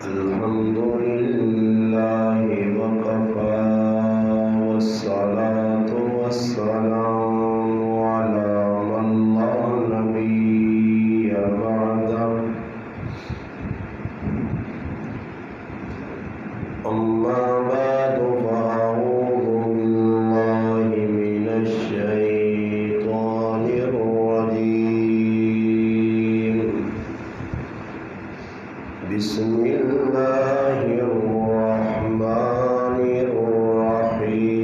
الحمد لله وكفى والصلاة والسلام على من لا نبي بعده أما بعد فأعوذ بالله من الشيطان الرجيم بسم الله الرحمن الرحيم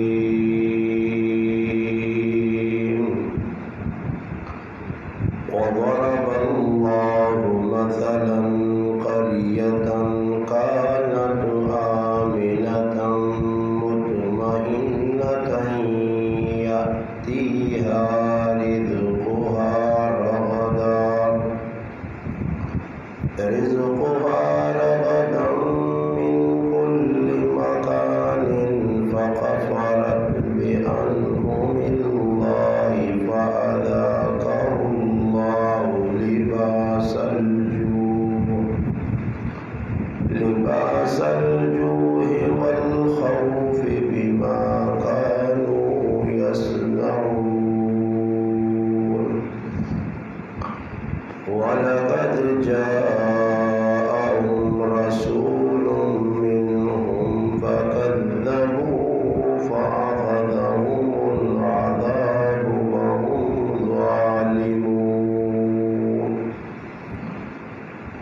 وضرب الله مثلا قرية كانت آمنة مطمئنة يأتيها رزقها رغدا من كل مكان فكفرت بأنعم الله فأذاقهم الله لباس الجوع والخوف بما كانوا يصنعون ولقد جاءهم رسول منهم فكذبوه فأخذهم العذاب وهم ظالمون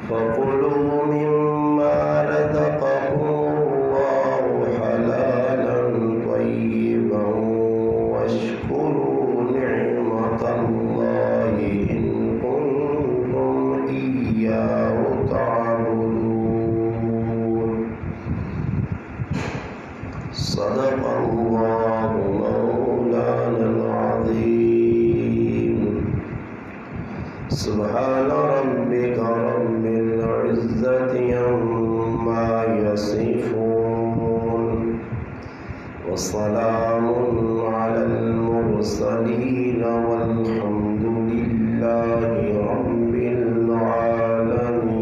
فكلوا مما رزقكم الله حلالا طيبا واشكروا نعمة الله إن كنتم إياه تعبدون صدق الله مولانا العظيم سبحان ربك رب العزة عما يصفون وسلام على المرسلين والحمد لله رب العالمين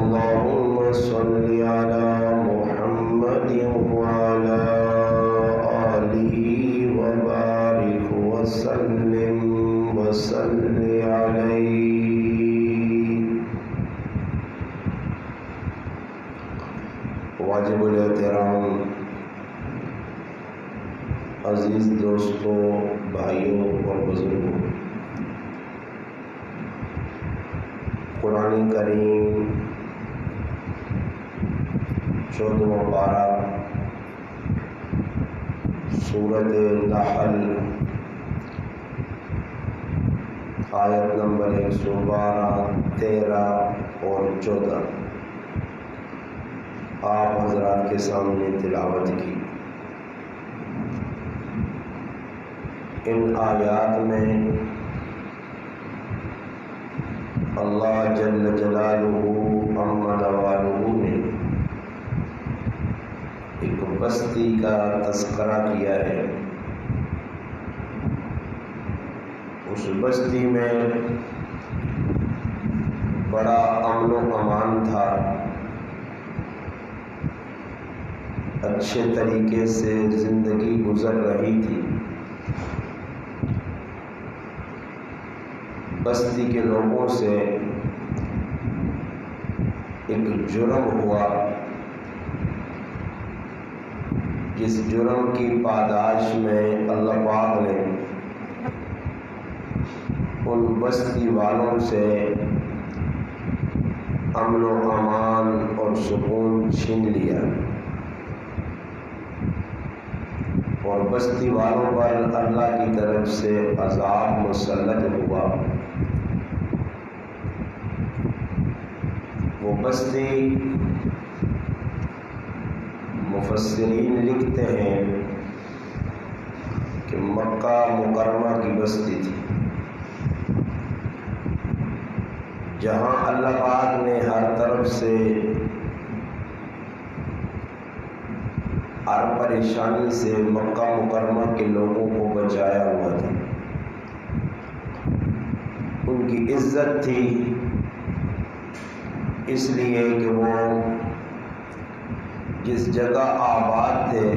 اللهم صل على محمد وعلى آله وبارك وسلم عليه واجب الاحترام عزیز دوستوں بھائیوں اور بزرگوں قرآن کریم 14واں پارہ سورۃ النحل آیت نمبر 112 13 اور 14 آپ حضرات کے سامنے تلاوت کی۔ ان آیات میں اللہ جل جلالہ عم نوالہ نے ایک بستی کا تذکرہ کیا ہے۔ اس بستی میں بڑا امن و امان تھا، اچھے طریقے سے زندگی گزر رہی تھی۔ بستی کے لوگوں سے ایک جرم ہوا، جس جرم کی پاداش میں اللہ پاک نے ان بستی والوں سے امن و امان اور سکون چھین لیا، اور بستی والوں پر اللہ کی طرف سے عذاب مسلط ہوا۔ وہ بستی مفسرین لکھتے ہیں کہ مکہ مکرمہ کی بستی تھی، جہاں اللہ پاک نے ہر طرف سے ہر پریشانی سے مکہ مکرمہ کے لوگوں کو بچایا ہوا تھا۔ ان کی عزت تھی، اس لیے کہ وہ جس جگہ آباد تھے،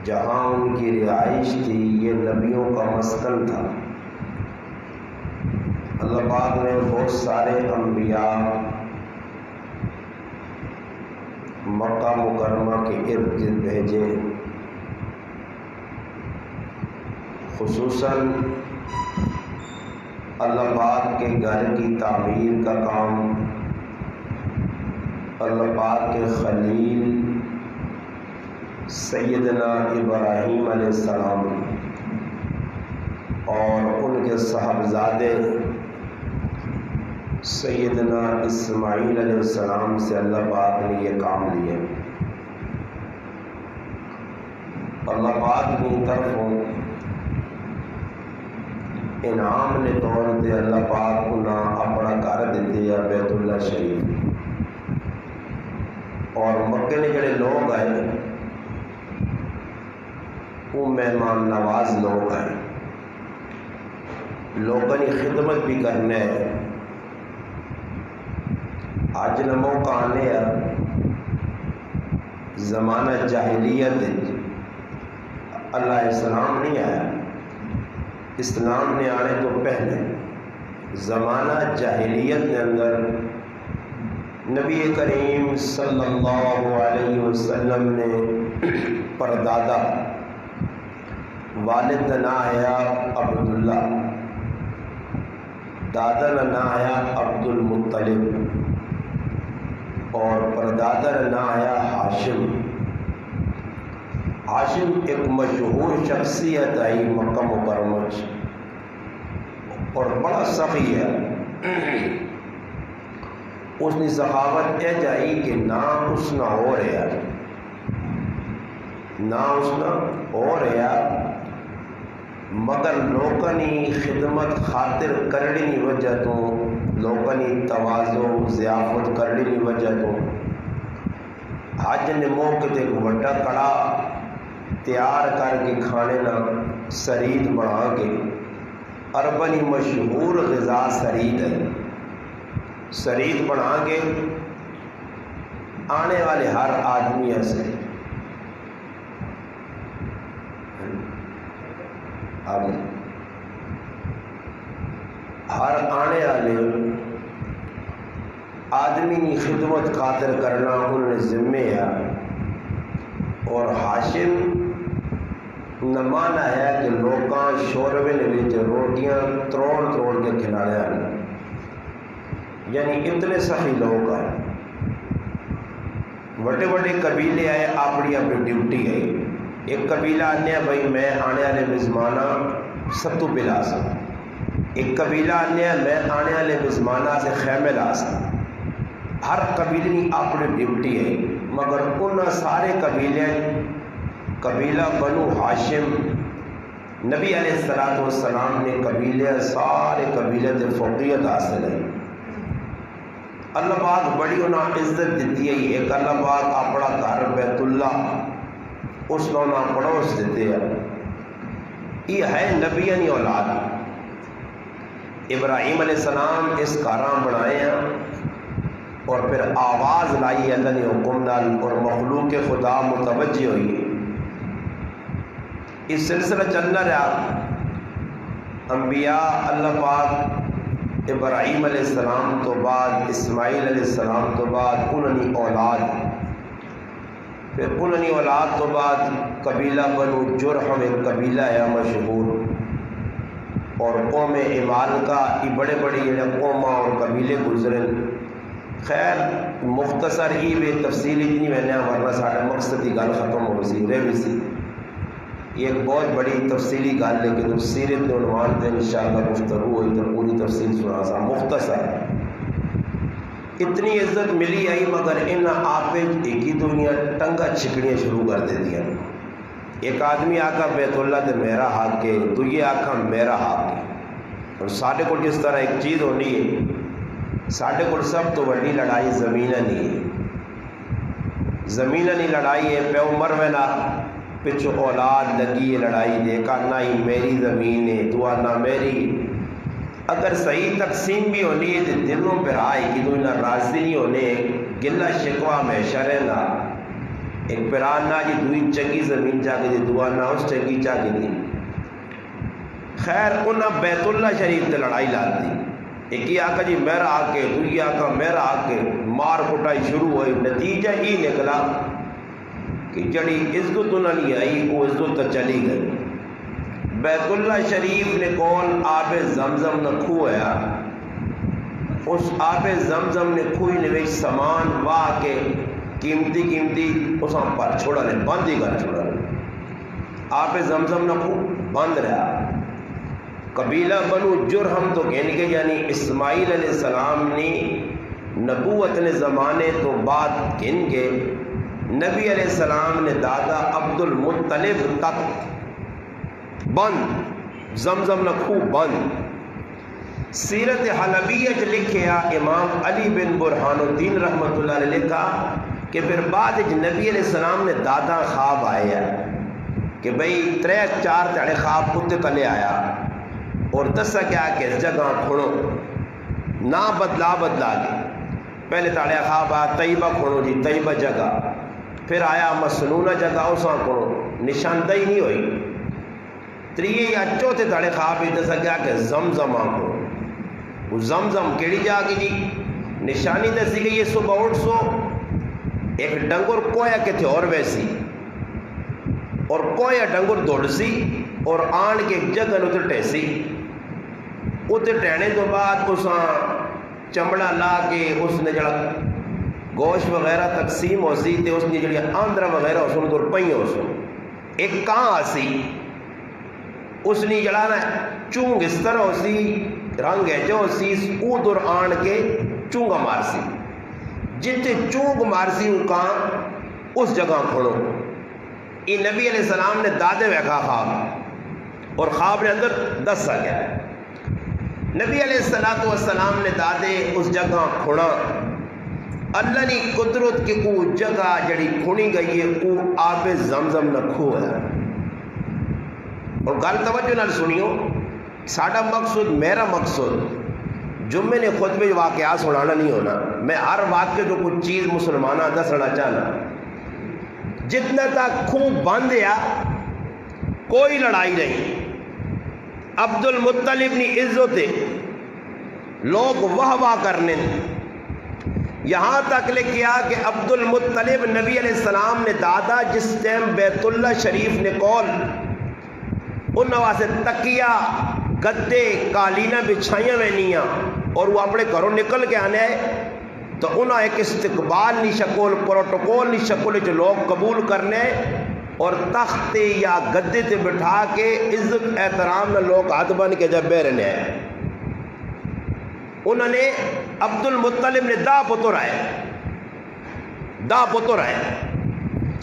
جہاں ان کی رہائش تھی، یہ نبیوں کا مسکن تھا۔ اللہ پاک نے بہت سارے انبیاء مکہ مکرمہ کے ارد گرد بھیجے، خصوصاً اللہ پاک کے گھر کی تعمیر کا کام اللہ پاک کے خلیل سیدنا ابراہیم علیہ السلام اور ان کے صاحبزادے سیدنا اسماعیل علیہ السلام سے اللہ پاک نے یہ کام لیے۔ اللہ پاک کی طرفوں انعام نے طور دے اللہ پاک کو نہ اپنا گھر دیتے یا بیت اللہ شریف، اور مکے نے جڑے لوگ آئے وہ مہمان نواز لوگ آئے، لوگوں کی خدمت بھی کرنے ہے۔ آج نہ موقع آنے زمانہ جاہلیت اللہ اسلام نہیں آیا، اسلام نے آنے تو پہلے زمانہ جاہلیت کے اندر نبی کریم صلی اللہ علیہ وسلم نے پردادا والد نہ آیا عبداللہ، دادا نہ آیا عبد المطلب، اور پردادا نہ آیا ہاشم۔ ہاشم ایک مشہور شخصیت آئی مکہ مکرمہ اور بڑا سخی ہے۔ اس نے سخاوت یہ جائی کہ نہ اس نہ ہو رہا، نہ اس نہ ہو رہا، مگر لوکانی خدمت خاطر کرنی وجہ تو، لوکانی تواضع ضیافت کرنی وجہ تو حج نے موقع تے وڈا کڑا تیار کر کے کھانے نہ سرید بنا کے، عربنی مشہور غذا سرید ہے، سرید بنا کے آنے والے ہر آدمی سے ہر آنے والے آدمی کی خدمت خاطر کرنا انہوں نے ذمہ ہے۔ اور ہاشم نمانا ہے کہ لوکاں شوربے نے روٹیاں تروڑ کے کھلانے والے، یعنی اتنے صحیح لوگ ہیں۔ بڑے بڑے قبیلے آئے، اپنی اپنی ڈیوٹی ہے۔ ایک قبیلہ آنے بھائی میں آنے والے مزمانہ ستو پلا سکتا، ایک قبیلہ آنے میں آنے والے مزمانہ سے خیمے لا سکتا۔ ہر قبیلے کی اپنی ڈیوٹی ہے، مگر ان سارے قبیلے قبیلہ بنو ہاشم نبی علیہ السلام نے قبیلے سارے قبیلے سے فوقیت حاصل ہے۔ اللہ پاک بڑی انہیں عزت دیتی ہے۔ ایک اللہ پاک اپنا گھر بیت اللہ اس کو انہیں پڑوس دیتے ہیں۔ یہ ہے نبیوں کی اولاد۔ ابراہیم علیہ السلام اس گھراں بنائے ہیں اور پھر آواز لائی اللہ نے حکم نال، اور مخلوق خدا متوجہ ہوئی۔ اس سلسلہ چلنا رہا، انبیاء اللہ پاک ابراہیم علیہ السلام تو بعد اسماعیل علیہ السلام تو بعد انہی اولاد، پھر انہی اولاد تو بعد قبیلہ بنو جرحم ایک قبیلہ ہے مشہور، اور قوم عمالقہ یہ بڑے بڑے قوماں اور قبیلے گزرے۔ خیر مختصر ہی بے تفصیل اتنی میں نے ورنہ سارے مقصد کی گل ختم ہو سی رہ بھی سی، یہ ایک بہت بڑی تفصیلی گل ہے کہ سیرت کے عنوان پہ انشاءاللہ گفتگو ہوئی تو پوری تفصیل سنا سا۔ مختصر اتنی عزت ملی آئی، مگر ان آپ ایک ہی دنیا ٹنگا چھکڑیاں شروع کر دے دیا۔ ایک آدمی آکا بیت اللہ تے میرا حق ہے، تو یہ آکا میرا حق ہے۔ اور سارے کو جس طرح ایک چیز ہونی ہے، سارے کو سب تو بڑی لڑائی زمینہ نہیں ہے، زمینہ نہیں لڑائی ہے۔ پہ عمر میں نہ پچھو اولاد لگی ہے لڑائی دے کا، نہ ہی میری زمین ہے تو نہ میری، اگر صحیح تقسیم بھی ہونی ہے تو دلوں پہ آئے کہ تو ناراضی نہیں ہونے گلا شکوا ہمیشہ رہنا ایک پرانا جی دوئی چنگی زمین چاہ کے دعا نہ اس چنگی چاہ کے دی خیر انہیں بیت اللہ شریف تے لڑائی لاتی ایک ہی آقا جی میرا آ کے دوئی آقا میرا آ کے مار کٹائی شروع ہوئی نتیجہ ہی نکلا کہ جڑی عزت انہیں نہیں آئی وہ عزت تو چلی گئی بیت اللہ شریف نے کون آب زمزم نہ کھویا اس آب زمزم نے کھوئی نے ویچ سامان واہ کے قیمتی اس ہم پر چھوڑا لے بند ہی کر چھوڑا لے آب زمزم نہ کھو بند رہا قبیلہ بنو جرہم تو کہنے کے یعنی اسماعیل علیہ السلام نے نبوت نے زمانے تو بعد کہن کے نبی علیہ السلام نے دادا عبد المطلب تک بند زمزم نہ کھو بند سیرت حلبیہ لکھیا امام علی بن برہان الدین رحمۃ اللہ علیہ لکھا کہ پھر بعد نبی علیہ السلام نے دادا خواب آیا کہ بھئی 3-4 تڑے خواب کتے تلے آیا اور دسا کیا کہ اس جگہ کھڑو نہ بدلا گے پہلے تاڑیا خواب آیا طیبہ کھڑو جی طیبہ جگہ پھر آیا مسنونہ جگہ اساں کھڑو نشاندہی نہیں ہوئی تریے یا چوتھے تاڑے خواب ہی دسا کیا کہ زمزم کھڑو وہ زمزم کیڑی جا کی جی نشانی دسی گئی یہ صبح اٹھ سو ایک ڈنگر کویا کے تھے اور ویسی اور کویا ڈنگر دوڑ سی اور آن کے جگہ اتر ٹیسی اتر ٹہنے تو بعد اس چمڑا لا کے اس نے جڑا گوشت وغیرہ تقسیم ہو سی تے اس نے جڑی آندرا وغیرہ اس نے دور پئی ہو سو ایک کہاں آسی اس نے جڑا نا چونگ اس طرح ہو سی رنگ ہے جو سی او دور آن کے چونگا مار سی جتے چونگ مار سی وہ کہاں اس جگہ کھڑو یہ نبی علیہ السلام نے دادے ویکھا خواب اور خواب نے اندر دسا گیا ہے نبی علیہ السلام نے دادے اس جگہ کھڑا اللہ نے قدرت کی او جگہ جڑی کھڑی گئی ہے او آب زمزم نہ کھو ہے اور گل توجہ نال سنیو ساڈا مقصد میرا مقصد جمعے نے خطبے واقعات سنانا نہیں ہونا میں ہر واقعے جو کچھ چیز مسلمانہ دسنا چاہنا جتنا تک خوب بند ہے کوئی لڑائی نہیں عبد المطلب نے عزت لوگ واہ کرنے یہاں تک لکھیا کہ عبد المطلب نبی علیہ السلام نے دادا جس ٹائم بیت اللہ شریف نے کول ان واسطے تکیا گدے قالینہ بچھائیاں وینیاں اور وہ اپنے گھروں نکل کے آنے تو انہاں ایک استقبال نی شکل پروٹوکول نی شکل جو لوگ قبول کرنے اور تخت یا گدے تے بٹھا کے عزت احترام نہ لوگ ہاتھ بن کے جب بیرنے آئے انہوں نے عبد المطلب نے دا پتر آئے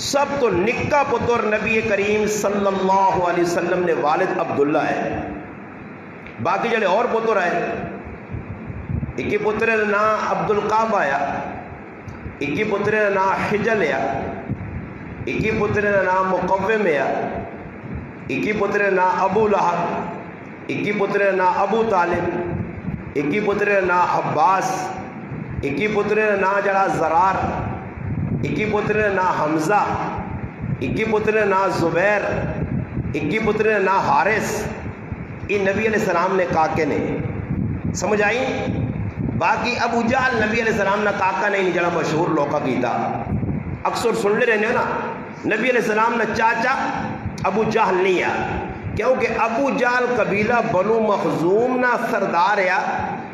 سب تو نکا پتر نبی کریم صلی اللہ علیہ وسلم نے والد عبداللہ ہے باقی جڑے اور پتر آئے ایک پتر نے نام عبد القاب آیا ایک پتر نے نام حجل آیا ایک پتر نے نام مقوم آیا ایک پتر نے نام ابو لہب ایک پتر نے نام ابو طالب ایک پتر نے نام عباس ایک پتر نے نام جڑا زرار ایک پتر نے نام حمزہ ایک پتر نے نام زبیر ایک پتر نے نام حارث یہ نبی علیہ السلام نے کاکے نے سمجھ آئی باقی ابو جہل نبی علیہ السلام نے کاکا نہیں جڑا مشہور لوکا کیتا اکثر سن لے رہنے نا نبی علیہ السلام نے چاچا ابو جہل نہیں ہے کیونکہ ابو جہل قبیلہ بنو مخزوم نہ سردار ہے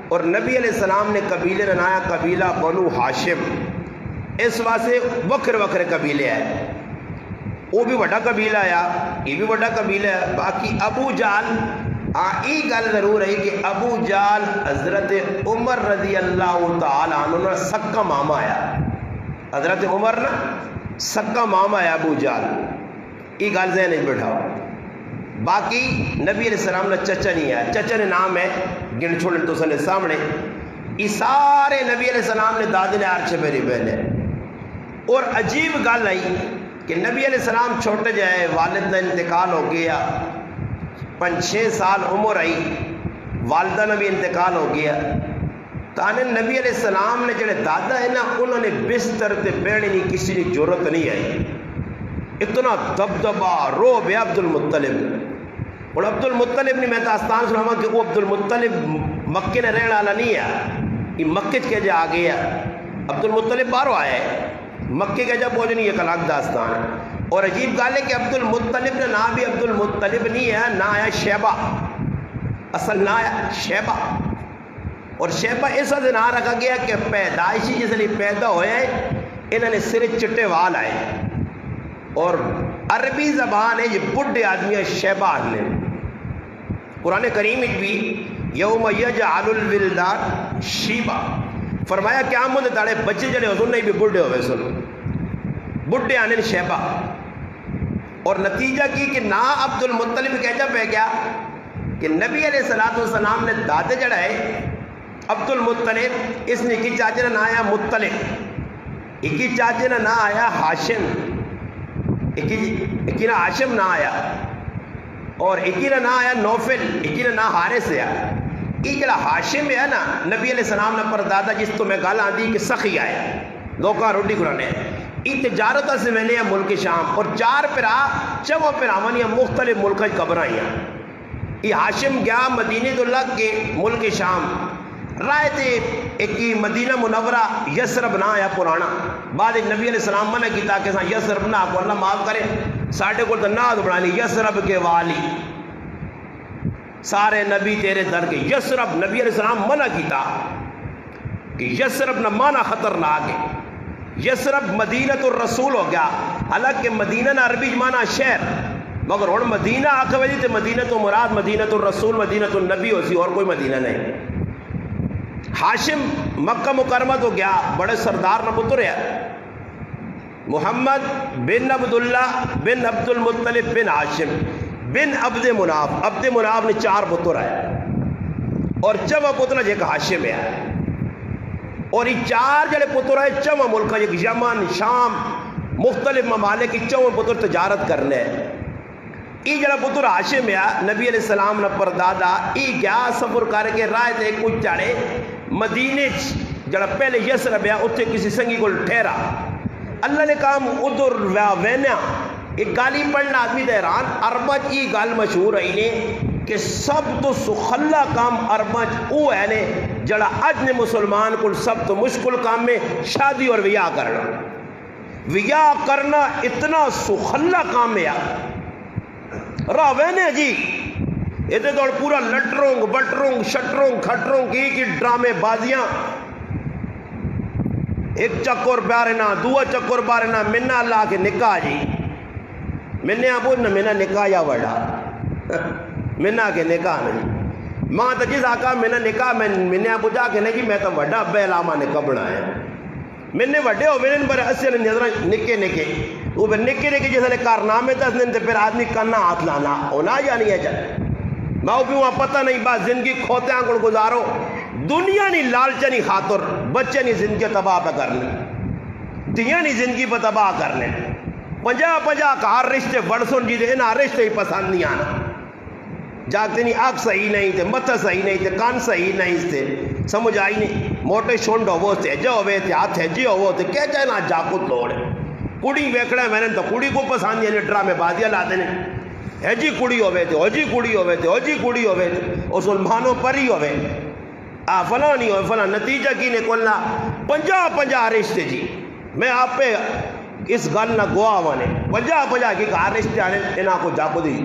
اور نبی علیہ السلام نے قبیلے نے نایا قبیلہ بنو ہاشم اس واسطے وکھرے قبیلے ہیں وہ بھی بڑا قبیلہ ہے یہ بھی بڑا قبیلہ ہے باقی ابو جہل یہ گل ضرور ہے کہ ابو جہل حضرت عمر رضی اللہ تعالیٰ عنہ سکا ماما آیا حضرت عمر نا سکا ماما ہے ابو جہل یہ گل ذہن بٹھاؤ باقی نبی علیہ السلام نے چچا نہیں آیا چچا نے نام ہے گن چھوڑنے تو سنے سامنے یہ سارے نبی علیہ السلام نے دادے نے آرچے میری بہن ہے اور عجیب گل آئی کہ نبی علیہ السلام چھوٹے جائے والد کا انتقال ہو گیا 5-6 سال عمر آئی والدہ نے بھی انتقال ہو گیا. تانے نبی علیہ السلام نے جڑے دادا ہے نا انہوں نے بستر تے بیٹھنے نہیں کسی نے ضرورت نہیں آئی. اتنا دبدبا روب ہے عبد المطلب. اور عبد المطلب نے میں داستان سناواں کہ وہ عبد المطلب مکے نے رہنے والا نہیں ہے, یہ مکے کے جا آ گیا. عبد المطلب باہروں آیا ہے, مکے کا جب پہنچ نہیں ایک الگ داستان ہے. اور عجیب گال ہے کہ عبد المطلب کا نام بھی عبد المطلب نہیں ہے, نہ آیا شیبہ, اصل نہ آیا شیبہ. اور شیبہ اس وجہ سے نہ رکھا گیا کہ پیدائشی جس لیے پیدا ہوئے انہوں نے سر چٹے وال آئے, اور عربی زبان ہے یہ بڈھے آدمی شیبہ نے. قرآن کریم بھی یوم یجعل الولدان شیبہ فرمایا کہ آمد داڑے بچے جڑے ہوتے نہیں بھی بڈھے ہوئے سن, بڈھے آنے شیبہ. اور نتیجہ کی کہ نا عبد المطلب کہہ جا پہ گیا کہ نبی علیہ السلام نے دادے جڑا ہے عبد المطلب, اس نے کی چاچے نے نہ آیا مطلب, ایک ہی چاچے نے نہ آیا ہاشم, ایک ہی نہ ہاشم نہ آیا, اور ایک ہی نہ آیا نوفل, ایک ہی نہ حارث آیا. یہ جڑا ہاشم ہے نا نبی علیہ السلام نے پردادا جس تو میں گل آندی کہ سخی آیا لوکاں روٹی کھلانے, یہ تجارت سے میں نے ملک شام, اور 4 پرا چوہ پراوانی مختلف ملک قبر آئی. یہ ہاشم گیا مدینے تو لگ کے ملک شام رائے تھے, ایک مدینہ منورہ یسرب نہ آیا پرانا. بعد ایک نبی علیہ السلام منع کی تاکہ یسرب نہ کو اللہ معاف کرے, ساڑھے کو تو ناد بنا لی یسرب کے والی, سارے نبی تیرے در کے. یسرب نبی علیہ السلام منع کیتا کہ یسرب نہ مانا خطرناک ہے, یسرب مدینہ الرسول ہو گیا. حالانکہ مدینہ نہ عربی مانا شہر, مگر ہوں مدینہ آخر وجہ تے مدینہ تو مراد مدینہ الرسول مدینہ النبی ہو سی, اور کوئی مدینہ نہیں. ہاشم مکہ مکرمہ تو گیا بڑے سردار نہ پتر ہے محمد بن عبداللہ بن عبد المطلب بن ہاشم بن عبد مناف. عبد مناف نے 4 پتر آئے اور چوہ پتر ایک ہاشم ہے, اور یہ 4 جڑے پتر آئے چوہ ملک ایک یمن شام مختلف ممالک کی چوہ پتر تجارت کرنے. یہ جڑا پتر ہاشم ہے نبی علیہ السلام نے پردادا یہ گیا سفر کر کے رائے تے کچھ چڑھے مدینے جڑا پہلے یسرب ہے اتنے کسی سنگی کو ٹھہرا. اللہ نے کام ادھر وینیا ایک گالی پڑھنا آدمی حیران. عربت یہ گال مشہور ہے نے کہ سب تو سخلا کام عربت وہ ہے نے جڑا اج نے مسلمان کو سب تو مشکل کام میں شادی اور ویاہ کرنا. ویاہ کرنا اتنا سخلا کام ہے راہ وینے جی, یہ تو پورا لٹرونگ بٹرونگ شٹرونگ کھٹرونگ کی ڈرامے بازیاں, ایک چکر بارنا دو چکر بارنا منا لا کے نکاح جی منا بول نہ منا نکاح یا وڈا منا کے نکاح نہیں ماں تو جس آقا منا نکاح میں منا بجا کے نہیں جی میں تو وڈا بیلاما نے کبڑا ہے منے وڈے ہو میں پر اصل نظر نکے نکے وہ نکے نکے جیسے کارنامے دس دن پھر آدمی کرنا ہاتھ لانا ہونا یا نہیں ہے جب ماں بھی وہاں پتہ نہیں بات زندگی کھوتے ہیں کو گزارو دنیا نہیں لالچہ نہیں خاطر بچے نہیں زندگی تباہ پہ کرنے دنیا نہیں زندگی پہ تباہ کرنے 50 کا ہر رشتے بڑسن جی دے نا رشتے ہی پسند نہیں آنا جاگتے نہیں آگ صحیح نہیں تھے متھا صحیح نہیں تھے کان صحیح نہیں تھے سمجھ آئی نہیں موٹے شونڈ ہوو تھے جو ہوئے تھے ہاتھ ہے جی ہوو تھے کیا چاہے نا جاکت لوڑ کڑی ویکڑا ہے میں نے تو کڑی کو پسند ہے ڈرامے بازیاں لاتے ہیں ہے جی کڑی ہوئے تھے ہو جی کڑی ہوئے تھے ہو جی کڑی ہوئے تھے اور سلمانوں پر ہی ہوئے فلاں نہیں ہوئے فلاں نتیجہ کی نے کولنا 50 رشتے جی میں آپ پہ اس گل نہ گواہ وانے 50 کی کار رشتے آنے انہاں کو جاکو دی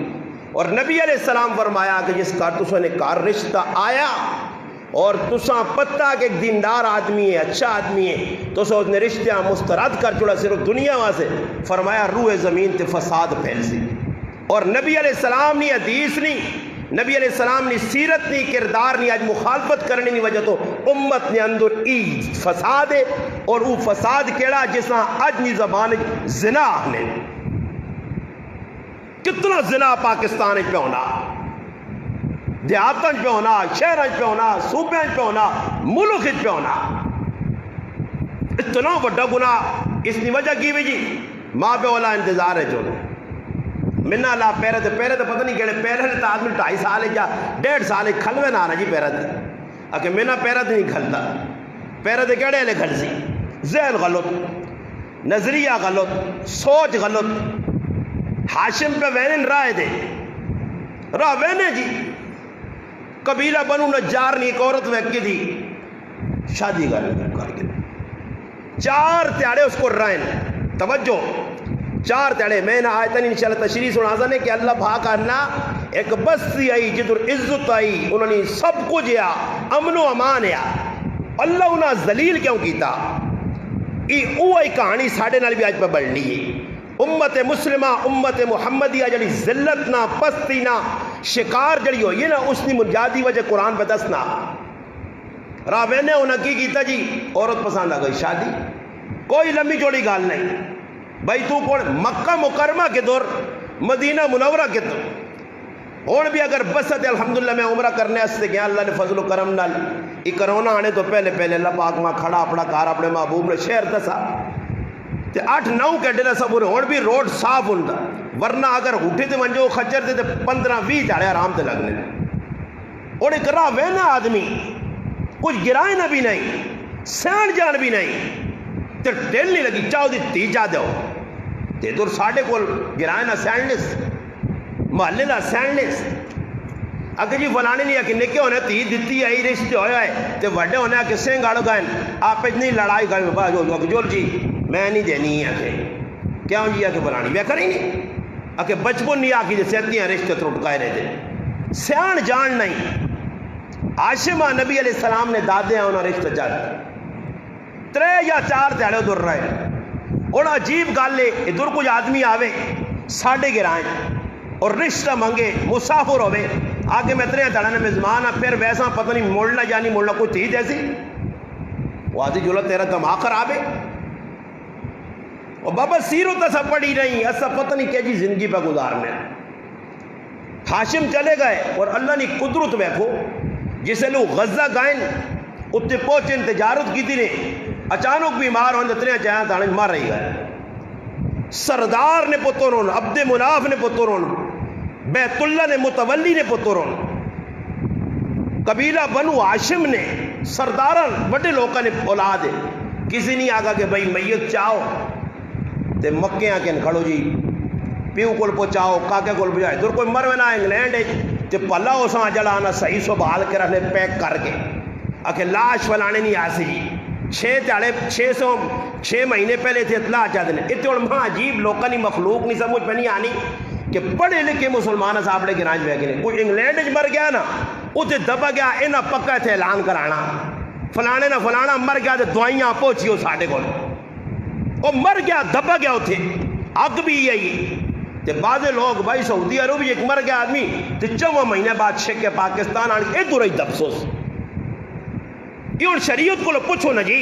اور نبی علیہ السلام فرمایا کہ جس کار تسا نے کار رشتہ آیا اور تسا پتہ کہ ایک دیندار آدمی ہے اچھا آدمی ہے تو سو اس نے رشتہ مسترد کر چھوڑا صرف دنیا وہاں سے فرمایا روح زمین تے فساد پھیل سی اور نبی علیہ السلام نہیں حدیث نہیں نبی علیہ السلام نے سیرت نہیں کردار نہیں آج مخالفت کرنے کی وجہ تو امت نے اندر ای فساد ہے اور وہ فساد کیڑا جسا اج نی زبان زنا نے کتنا زنا پاکستان پہ ہونا دیہاتن پہ ہونا شہرن پہ ہونا صوبین پہ ہونا ملک پہ ہونا اتنا بڑا گناہ اس کی وجہ کی بھی جی ماں پہ والا انتظار ہے جو منا لا پیرے تے پتہ نہیں کہڑے پیرے نے تو آدمی 2.5 سال یا 1.5 سال کھلوے نہ آنا جی پیرے تے آکے منا پیرے تے نہیں کھلتا پیرے تے کہڑے لے کھل سی ذہن غلط نظریہ غلط سوچ غلط ہاشم پہ وینن رائے دے راہ وینے جی قبیلہ بنو نجار نہیں ایک عورت ویکی تھی شادی کر کے 4 تیاڑے اس کو رائن توجہ 4 تیاڑے میں نے آیت نہیں انشاءاللہ تشریح سنا سنے کہ اللہ بھا کرنا ایک بستی آئی جدر عزت آئی انہوں نے سب کچھ یا امن و امان یا اللہ انہاں ذلیل کیوں کیتا اوہی کہانی ساڑھے نال بھی آج پہ بڑھنی ہے امت مسلمہ امت محمدیہ جڑی ذلت نہ پستی نہ شکار جڑی ہو یہ نہ اس نے منجادی وجہ قرآن پہ دسنا راوینے انہاں کی کیتا جی عورت پسند آ گئی شادی کوئی لمبی جوڑی گال نہیں بھائی تو کون مکہ مکرمہ کے دور مدینہ منورہ کے دور اور بھی اگر بسط الحمدللہ میں عمرہ کرنے استے گیا اللہ نے فضل و کرم نال یہ کرونا آنے تو پہلے اللہ پاک وہاں کھڑا اپنا کار اپنے محبوب نے شہر دسا تے 8-9 گھنٹے نہ سب اور بھی روڈ صاف ہوندا ورنہ اگر اٹھے تے منجو خچر تے 15-20 جاڑے آرام تے لگنے اور ایک راہ وینا آدمی کچھ گرائے نہ بھی نہیں سین جان بھی نہیں تے ٹیل نہیں لگی چاہو دی تیجا دو تے دور ساڑھے کول گرائے نہ سینڈس محلے نہ سینڈس اگر جی فلانے نہیں ہے کہ نکے ہونے تی دیتی آئی رشتے ہویا ہے تے وڈے ہونے کہ سینگ آڑو گائن آپ اتنی لڑائی گائن جول جی میں نہیں دینی ہے کہ کیوں جی کہ فلانی میں کریں نہیں کہ بچپن نہیں آکی جیسے اتنی رشتے ترٹکائے رہے تھے سیان جان نہیں عاشمہ نبی علیہ السلام نے دادے ہیں انہوں رشتے چاہتے 3 یا 4 تیڑے در رہے اور عجیب گالے ادھر کچھ آدمی آوے ساڑھے گرائیں اور رشتہ منگے مسافر ہوئے آگے میں 3 تیڑے مزمانہ پھر ویسا پتہ نہیں موڑنا جانی موڑنا کوئی تھی جیسی وہ آدھی جولا تیرا دماغ خراب ہے اور بابا سیرت ایسا پڑی نہیں ایسا پتہ نہیں کہ جی زندگی پہ گزارنے ہاشم چلے گئے اور اللہ نے قدرت ویکھو جسے لوگ غزہ گائن اتنے پہنچے تجارت کی تھی نے اچانک بیمار ہونے اتنے چاہیں تانے مار رہی گئے سردار نے پترون عبد مناف نے پترون بیت اللہ نے متولی نے پترون قبیلہ بنو ہاشم نے سرداران بڑے لوگوں نے اولاد ہے کسی نہیں آگا کہ بھائی میت چاہو تے مکے آ کے کھڑو جی پیو کول پہنچاؤ کاکے کول پہنچاؤ ادھر کوئی مرونا انگلینڈ ہے تے پلا اساں جڑا صحیح سنبھال کے رکھنے پیک کر کے آکے لاش فلانے نہیں آسی جی 6 مہینے پہلے تھے اطلاع چاہتے ہیں اتنے اور ماں عجیب لوگوں نے مخلوق نہیں سمجھ پہ نہیں آنی کہ پڑھے لکھے مسلمان صاحب نے گراج بہ گئے کوئی انگلینڈ مر گیا نا اتنے دبا گیا انہاں پکا تھے اعلان کرانا فلانے نہ فلانا مر گیا تو دوائیاں پہنچیو ساڑھے کو وہ مر گیا دبا گیا اتھے اگ بھی یہی تے بعض لوگ بھائی سعودی عرب ایک مر گیا آدمی تے 4 مہینے بعد شک کے پاکستان آنے ایک دور ہی دبسوس یہ ان شریعت کو لو پوچھو نا جی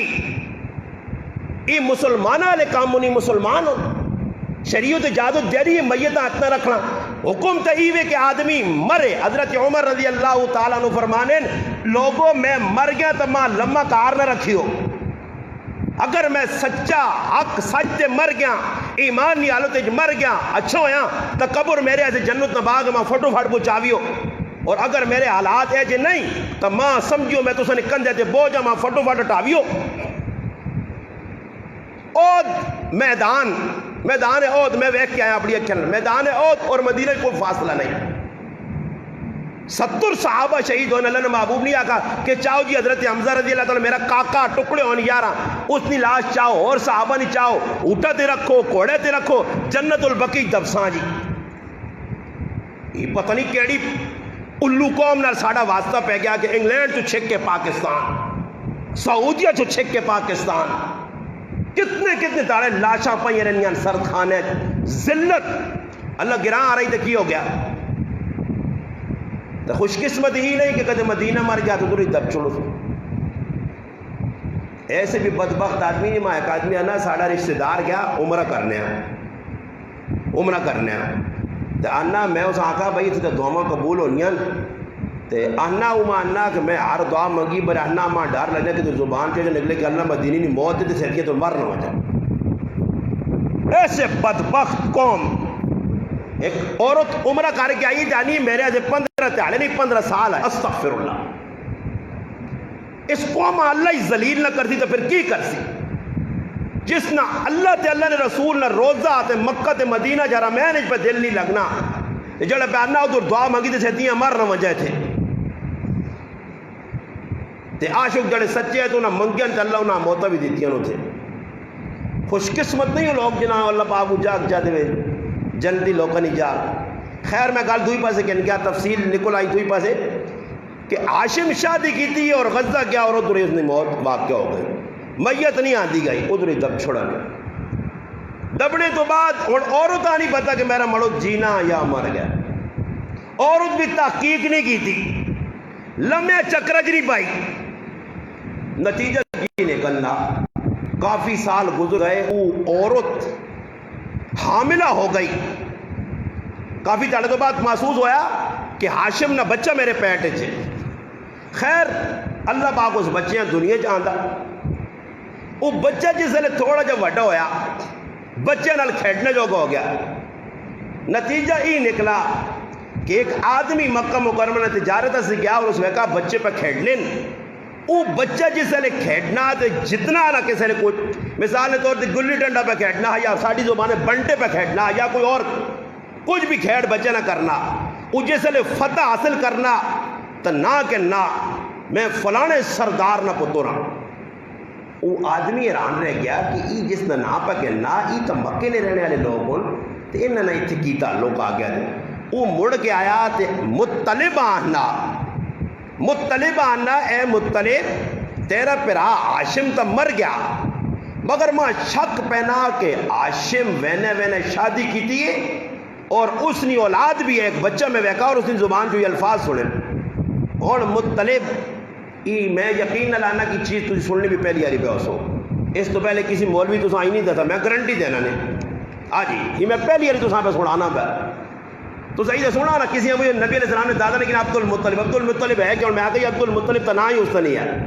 یہ مسلمانہ لے کام نہیں مسلمان ہو شریعت اجازت دے رہی ہے میتاں اتنا رکھنا حکم تہیوے کہ آدمی مرے حضرت عمر رضی اللہ تعالیٰ عنہ فرمانے لوگوں میں مر گیا تو ماں لمحہ کار نہ رکھیو اگر میں سچا حق سچ تے مر گیا ایمان نہیں حالت مر گیا اچھا ہویا تو قبر میرے ایسے جنت نباغ میں فوٹو پھاٹ پہنچاویو اور اگر میرے حالات ہے جے نہیں تو ماں سمجھو میں تو سنے کندھے تے بوجھا ماں فوٹو پھاٹ ہٹاویو اود میدان اود میں ویکھ کے آیا اپنی اکھن میدان اود اور مدینہ کوئی فاصلہ نہیں 70 صحابہ شہید ہونے اللہ نے محبوب نہیں آکا کہ چاہو جی حضرت حمزہ رضی اللہ تعالیٰ میرا کاکا ٹکڑے ہونے یارا اس نے لاش چاہو اور صحابہ نہیں چاہو اٹھا تے رکھو کوڑے تے رکھو جنت البقیع دبساں جی یہ پتہ نہیں کیڑی الو قوم نال ساڑا واسطہ پہ گیا کہ انگلینڈ تو چھک کے پاکستان سعودیہ تو چھک کے پاکستان کتنے تارے لاشاں پائیں رہنیاں سرد خانے ذلت اللہ گراں آ رہی تھے کی ہو گیا تو خوش قسمت ہی نہیں کہ کدے مدینہ مر گیا تو دوری دب چھوڑو ایسے بھی بدبخت آدمی نہیں ماں ایک آدمی ہے نا ساڑا رشتہ دار گیا عمرہ کرنے تو آنا میں اس آنکھا بھائی تو دعا قبول ہونیاں تے آنا اوما آنا کہ میں ہر دعا منگی بر آنا ماں ڈر لگنے کہ تو زبان کے جو نکلے کہ اللہ مدینی نہیں موت دے سر کے تو مر نہ ہو جائے ایسے بدبخت قوم ایک عورت عمرہ کر کے آئی جانی میرے آج 15 تیالے نہیں 15 سال ہے. استغفر اللہ. اس قوم اللہ ہی ذلیل نہ کرتی تو پھر کی کرسی؟ جس نہ اللہ تے اللہ نے رسول نہ روزہ تے مکہ تے مدینہ جارا میں نے پہ دل نہیں لگنا جڑا بیانہ ادھر دعا مانگی تے سہتیاں مر نہ وجہ تھے تے عاشق جڑے سچے ہیں تو انہاں منگیاں تے اللہ انہاں موتا بھی دیتی ہیں تھے. خوش قسمت نہیں ہو لوگ جنہاں اللہ پاک جاگ جا دے جنتی لوگاں نہیں جا. خیر میں گل دوئی پاسے کہ کیا تفصیل نکل آئی دوئی پاسے کہ ہاشم شادی کی تھی اور غزہ کیا اور ادھر اس نے موت واقع ہو گئی. میت نہیں آتی گئی ادھر ہی دب چھوڑا گیا. دبنے تو بعد اور عورت نہیں پتا کہ میرا مڑو جینا یا مر گیا. عورت بھی تحقیق نہیں کی تھی لمحے چکرج نہیں پائی. نتیجہ کی نکلنا کافی سال گزر گئے وہ عورت حاملہ ہو گئی. کافی سال تو بعد محسوس ہویا کہ ہاشم نہ بچہ میرے پیٹ چ. خیر اللہ پاک اس بچے دنیا چاہتا. وہ بچہ جس ویلے تھوڑا جا وڈا ہویا بچے نال کھیڈنے جوگا ہو گیا. نتیجہ یہ نکلا کہ ایک آدمی مکہ مکرمہ نے تجارت سے گیا اور اس نے کہا بچے پہ کھیڈنے. وہ بچہ جس ویلے کھیڈنا تو جتنا نہ کسی نے کوئی مثال کے طور پر گلی ڈنڈا پہ کھیڈنا یا ساری زبان بنٹے پہ کھیڈنا یا کوئی اور کچھ بھی کھیڈ بچے نہ کرنا. وہ جس ویلے فتح حاصل کرنا تو نہ کہ نہ میں فلانے سردار نہ پتورا. وہ آدمی حیران رہ گیا کہ ای جس نے نہ پہ کہنا ای تو مکے نے رہنے والے لوگ تو انہوں نے اتنے کی تعلق آ گیا. وہ مڑ کے آیا تو مطلب آنا اے مطلب تیرا پرا ہاشم تو مر گیا مگر ماں شک پہنا کہ ہاشم وینے شادی کی تھی اور اس نے اولاد بھی ہے ایک بچہ میں ویکا اور اس نے زبان جو یہ الفاظ سنے. اور مطلب میں یقین نہ لانا کی چیز تجھے سننے بھی پہلی آری پہ ہو. اس تو پہلے کسی مولوی تو آئی نہیں دیتا میں گارنٹی دینا نے جی یہ میں پہلی آری تو پہ سنانا پہ تو صحیح سے سنا نا کسی مجھے نبی علیہ السلام نے دادا لیکن عبد المطلب ہے کہ میں آگئی عبد المطلب تو نہ ہی اس کا نہیں ہے.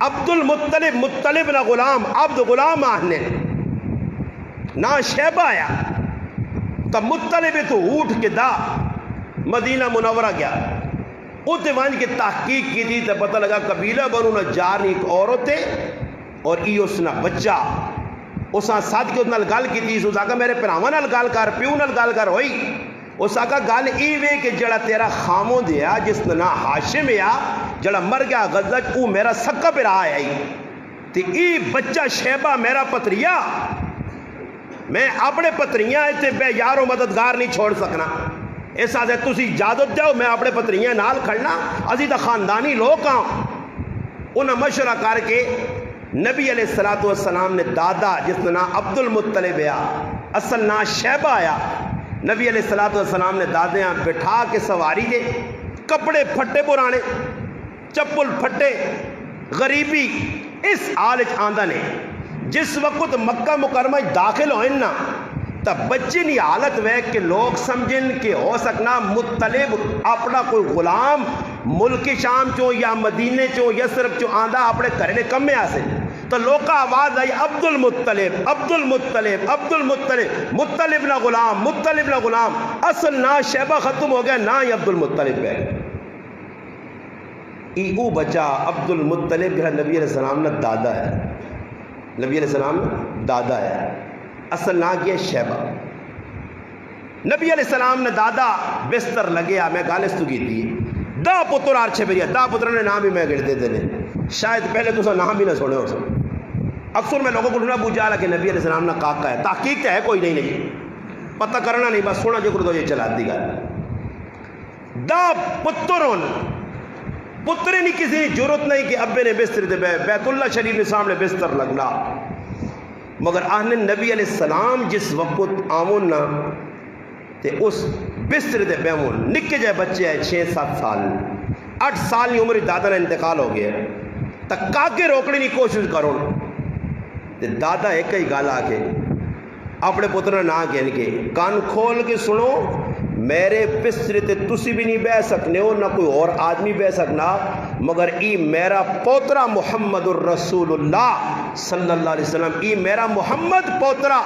عبد المطلب مطلب نہ غلام عبد غلام آہنے نہ شیبہ آیا تو مطلب تو اٹھ کے دا مدینہ منورہ گیا. اتنے وانج کے تحقیق کی تھی تو پتہ لگا قبیلہ بنو نجار ایک عورت ہے اور ای اس نہ بچہ اس نے ساتھ کے اس نال گال کی تھی. اس آگا میرے پراواں نال گال کر پیو نال گال کر ہوئی. اس آگا گال ای وے کہ جڑا تیرا خامو دیا جس نے نہ ہاشم یا جڑا مر گیا غزہ او میرا سکا پہ رہا ہے تی ای بچہ شیبہ میرا پتریا میں اپنے پتریاں تے بے یارو مددگار نہیں چھوڑ سکنا. اس آدھے تسی اجازت جاؤ میں اپنے پتریاں نال کھڑنا ازی دا خاندانی لوگ ہاں. انہاں مشورہ کر کے نبی علیہ السلام نے دادا جس نے نام عبد المطلب آیا اصل نام شیبہ آیا. نبی علیہ السلام نے دادیاں بٹھا کے سواری دے کپڑے پھٹے پرانے چپل پھٹے غریبی اس حال آندہ نے جس وقت مکہ مکرمہ داخل ہوئیں نا تب بچے نہیں حالت وے کہ لوگ سمجھن کہ ہو سکنا مطلب اپنا کوئی غلام ملک شام چو یا مدینے چو یا صرف چو آندہ اپنے کرنے کم میں آسے تو لوگ کا آواز آئی عبد المطلب عبد المطلب عبد المطلب مطلب نہ غلام مطلب نہ غلام. اصل نہ شیبہ ختم ہو گیا نہ ہی عبد المطلب ہے. او بچہ عبد المطلب نبی علیہ السلام نے دادا ہے. نبی علیہ السلام دادا ہے اصل نہ کیا شیبہ. نبی علیہ السلام نے دادا بستر لگیا میں گالستو کی تھی دا پتر آرچھے بریہ دا پتر نے نام بھی میں گرتے دینے شاید پہلے تو نام بھی نہ سوڑے ہو سکتے. اکثر میں لوگوں کو ڈھونڈا پوچھا کہ نبی علیہ السلام نے کاکا ہے تحقیق ہے کوئی نہیں پتہ کرنا نہیں بس سونا جو کر دو یہ چلا دی گا. دا پترون پترے نہیں کسی ضرورت نہیں کہ ابے نے بستر دے بیت اللہ شریف نے سامنے بستر لگنا مگر آہنے نبی علیہ السلام جس وقت آمون نا تے اس بستر دے بیمون نکے جائے بچے ہیں 6-7 سال 8 سال کی عمر دادا نے انتقال ہو گیا تک کاکے روکنے کی کوشش کرو تے دادا ایک ہی گال آ کے اپنے پتر نہ کہنے کے کان کھول کے سنو میرے بستر تے تسی بھی نہیں بہ سکنے ہو نہ کوئی اور آدمی بہ سکنا مگر ای میرا پوترا محمد الرسول اللہ صلی اللہ علیہ وسلم ای میرا محمد پوترا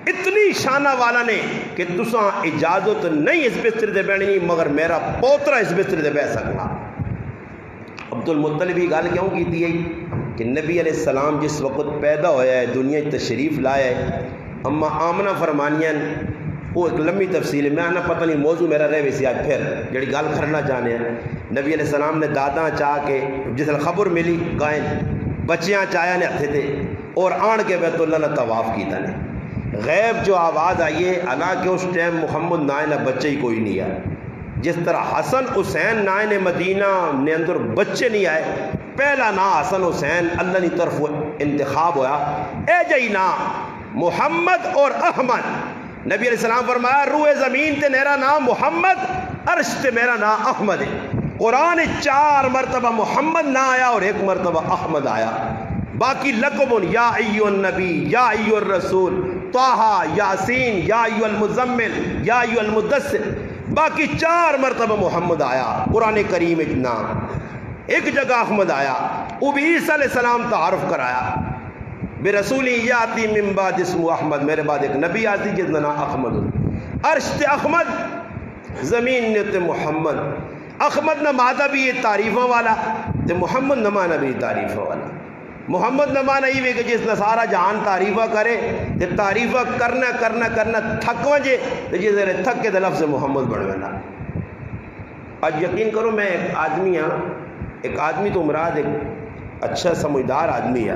اتنی شانہ والا نے کہ تساں اجازت نہیں اس بستر دے بیٹھنی نہیں، مگر میرا پوترا اس بستر دے بیٹھ سکنا۔ عبد المطلب یہ گل کیوں کیتی ہے کہ نبی علیہ السلام جس وقت پیدا ہویا ہے، دنیا تشریف لایا ہے، اما آمنہ فرمانیاں وہ ایک لمبی تفصیل ہے، میں آنا پتہ نہیں موضوع میرا رہ ویسی آج پھر جڑی گل کرنا چاہنے ہیں۔ نبی علیہ السلام نے دادا چاہ کے جس خبر ملی گائن بچیاں چایا نے ہتھے تھے اور آن کے بیت اللہ نے طواف کیتا نے، غیب جو آواز آئی ہے، حالانکہ اس ٹائم محمد نائن بچے ہی کوئی نہیں ہے، جس طرح حسن حسین نائن مدینہ نے اندر بچے نہیں آئے، پہلا نا حسن حسین اللہ کی طرف انتخاب ہویا، اے جئی نا محمد اور احمد۔ نبی علیہ السلام فرمایا روئے زمین تے میرا نام محمد، عرش تے میرا نام احمد ہے۔ قرآن 4 مرتبہ محمد نہ آیا اور 1 مرتبہ احمد آیا، باقی لقب یا ایھا النبی، یا ایھا الرسول، طٰہٰ، یاسین، یا ایھا المزمل، یا ایھا المدثر، باقی 4 مرتبہ محمد آیا قرآن کریم نام، ایک جگہ احمد آیا۔ وہ بھی عیسیٰ علیہ السلام تعارف کرایا برسولی یاتی من بعد اسمہ احمد، میرے بعد ایک نبی آتی جس کا نام احمد، عرش تے احمد، زمین نے تے محمد۔ احمد نہ مادہ بھی یہ تعریفوں والا تے محمد نہ مانا بھی تعریفوں والا۔ محمد نہ مانا یہ کہ جس نے سارا جہان تعریفہ کرے تے تعریفہ کرنا کرنا کرنا تھک وجے تے جس نے تھک کے لفظ محمد بڑھ گیا۔ آج یقین کرو میں ایک آدمی تو مراد ایک اچھا سمجھدار آدمی ہے،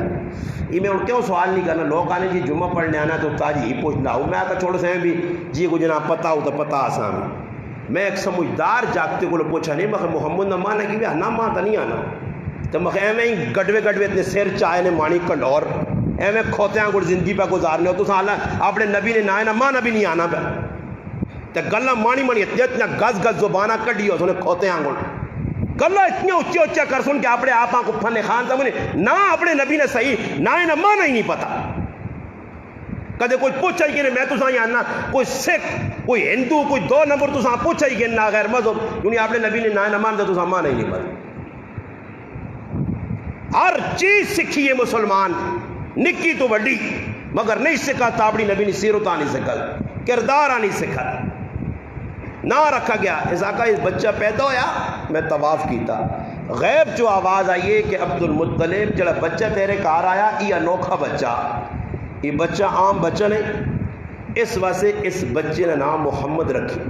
یہ میں ان کیوں سوال نہیں کرنا، لوگ آنے جی جمعہ پڑھنے آنا تو تاج ہی پوچھنا ہوں، میں آتا چھوڑ سے بھی جی کو جناب پتہ ہو تو پتہ آسان ہے۔ میں ایک سمجھدار جاگتے کو پوچھا نہیں، مگر محمد نہ مانا کہ نہ ماں تو نہیں آنا، تو میں ایویں ہی گڈوے اتنے سر چائے نے مانی کنڈور ایویں کھوتیاں کو زندگی پہ گزارنے ہو تو اپنے نبی نے نہ ماں نبی نہیں آنا پہ تو گلا مانی اتنا گز گز زبانہ کڈی ہو سنے کھوتیاں کو گلا اتنی اچھا اچھا کر سن کہ اپنے آپ کو پھنے خان سمجھے نہ اپنے نبی نے صحیح نہ مانا ہی نہیں پتا۔ کدے کوئی پوچھا ہی کہ میں تو سا آنا، کوئی سکھ کوئی ہندو کوئی 2 نمبر تو پوچھا ہی کہ نہ غیر مذہب کیونکہ اپنے نبی نے نہ مانتا تو مانا ہی نہیں پتا۔ ہر چیز سکھی ہے مسلمان، نکی تو بڑی، مگر نہیں سکھا تا اپنی نبی نے سیرت نہیں سکھا، کردار نہیں سکھا، نہ رکھا گیا۔ اس آقا اس بچہ پیدا ہویا میں طواف کیتا، غیب جو آواز آئی ہے کہ عبد المطلب جڑا بچہ تیرے کار آیا یہ انوکھا بچہ، یہ بچہ عام بچہ نہیں، اس واسطے اس بچے نے نام محمد رکھی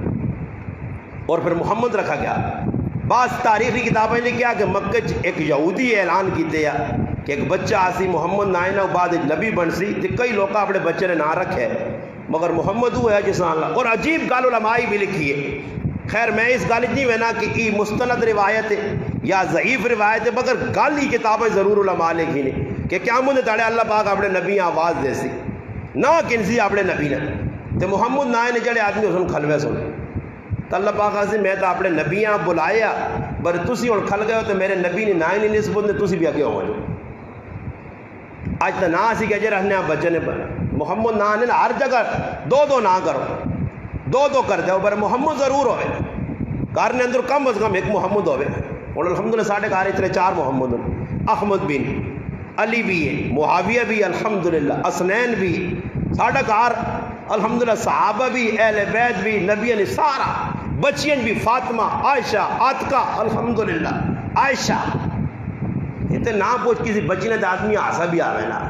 اور پھر محمد رکھا گیا۔ بعض تاریخی کتابیں نے کیا کہ مکہ ایک یہودی اعلان کیتے ہیں کہ ایک بچہ آسی محمد نائنہ بعد ایک نبی بن سی تو کئی لوگ اپنے بچے نے نہ رکھے مگر محمد ہوا ہے جس اللہ اور عجیب گال علمائی بھی لکھی ہے۔ خیر میں اس گال نہیں وینا کہ یہ مستند روایت ہے یا ضعیف روایت ہے، مگر گال ہی کتابیں ضرور علماء لکھی نے کہ قیامت نے تاڑے اللہ پاک اپنے نبی آواز دے سی نہ کنسی اپنے نبی نے تو محمد نائن جڑے آدمی اس نے کھلوے سن تو اللہ پاک آسی میں تو اپنے نبیاں بلایا پر تسی ہوں کھل گئے ہو تو میرے نبی نے نائن نسبت نے تسی بھی اگے ہو جو آج تو نہ سی کہ جے رہنے آپ بچے نے محمد نہ نے ہر جگہ 2 نہ کرو 2 کر دو پر محمد ضرور ہوئے کار نے اندر کم از کم ایک محمد ہوئے اور الحمدللہ ساڑھے کار اتنے 4 محمد احمد بن علی بھی ہے، معاویہ بھی الحمدللہ، حسنین بھی ساڑھے کار الحمدللہ، صحابہ بھی اہل بیت بھی نبی نے سارا بچین بھی، فاطمہ عائشہ عاتقہ الحمدللہ عائشہ اتنے نہ پوچھ کسی بچی نے آدمی آسا بھی آوے نا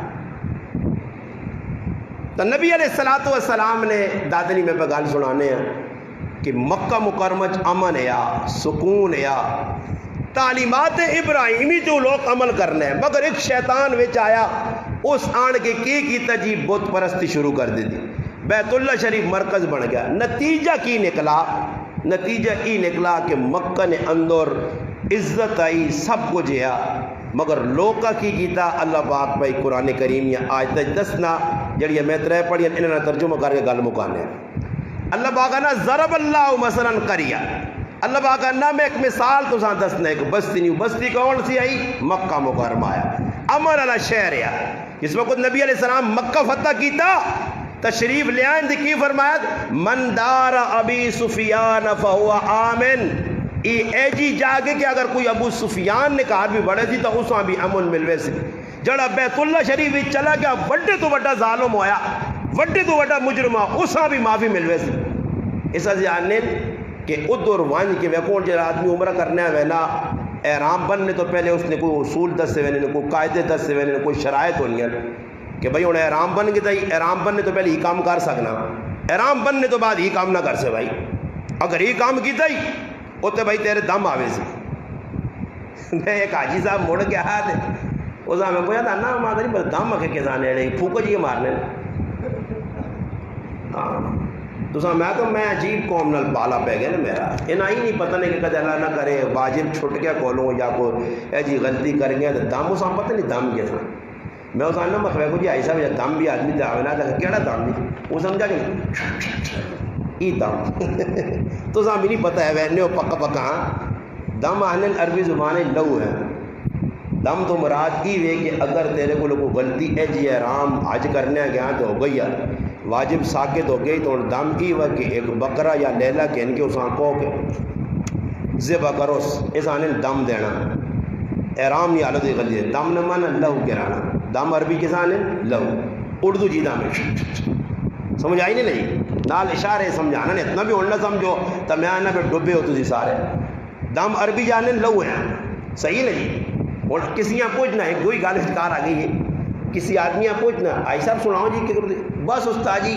تو نبی علیہ السلام نے دادنی میں پہ گال سنانے ہیں کہ مکہ مکرمہ امن ہے سکون ہے تعلیمات ابراہیمی جو لوگ عمل کرنے ہیں مگر ایک شیطان وچ آیا اس آن کے کیتا جی بت پرستی شروع کر دی بیت اللہ شریف مرکز بن گیا۔ نتیجہ کی نکلا؟ نتیجہ یہ نکلا کہ مکہ نے اندر عزت آئی سب کچھ ہے مگر لوکا کی کیتا اللہ پاک بھائی قرآن کریم یا آج تک دسنا جڑی میں 3 پڑھی انہوں نے ترجمہ کر کے گل مکانے اللہ پاک نا ضرب اللہ مثلا قریہ اللہ پاک نا میں ایک مثال تو ساتھ دسنا ایک بستی نہیں بستی کون سی آئی مکہ مکرمہ آیا امر علی شہر ہے جس وقت نبی علیہ السلام مکہ فتح کیتا تشریف لے آئیں دی کی فرمایت من دار ابی سفیان فہو آمن اے جی جاگے کہ اگر کوئی ابو سفیان نے کہا بھی بڑھے تھی تو اس بھی امن ملوے سے جڑا بیت اللہ شریف چلا گیا بڑے تو بڑا ظالم ہویا وڈے تو وڈا مجرمہ اساں بھی معافی ملوے سی اس آنے کہ ادھر وان کے ویکون جو آدمی عمرہ کرنے ہے نا احرام بننے تو پہلے اس نے کوئی اصول دس سے وینے کوئی قاعدے دس سے وینے کوئی شرائط ہونی ہے کہ بھائی انہیں احرام بن گئی تھی احرام بننے تو پہلے ہی کام کر سکنا احرام بننے تو بعد ہی کام نہ کر سے بھائی اگر ہی کام کیتا ہی ہوتے بھائی تیرے دم آوے سی میں ایک حاجی صاحب مڑ کے آیا تھے اس میں کوئی تھا نا مادری بس دم آکے کے جانے رہے پھوکو جی مارنے تو میں عجیب قوم نال بالا پہ گیا نا میرا انہیں ہی نہیں پتہ نہیں کہ کدے اللہ نہ کرے واجب چھٹ گیا کولوں یا کوئی اے جی غلطی کر گیا تو دم اساں پتہ نہیں دم کیا تھا میں اس آنا میں کو جی آئی صاحب جب دم بھی آدمی دعوے نہ لگا کیڑا دم جی وہ سمجھا کہ ای دم تو بھی نہیں پتہ ہے وینے پکا پکا دم آنے عربی زبان لو ہے دم تو مراد کی وے کہ اگر تیرے کو لوگوں غلطی اے جی احرام حج کرنے گیا تو ہو گئی ہے واجب ساکت ہو گئی تو دم کی وہ کہ ایک بکرا یا لیلا کے ان کے اس آنکھوں کے ذبح کرو اس آنے دم دینا احرام نہیں حالت غلطی ہے دم نہ مانا لو گرانا دم عربی کے سانے لو اردو جی دم سمجھ آئی نہیں نال اشارے سمجھانا نہیں اتنا بھی اڑنا سمجھو تو میں آنا پہ ڈبے ہو تھی سارے دم عربی جانے لو ہیں صحیح نہیں اور کسی یہاں پوچھنا ہے کوئی گال اشکار آ گئی ہے کسی آدمی یہاں پوچھنا آئی صاحب سناؤ جی کہ بس استاد جی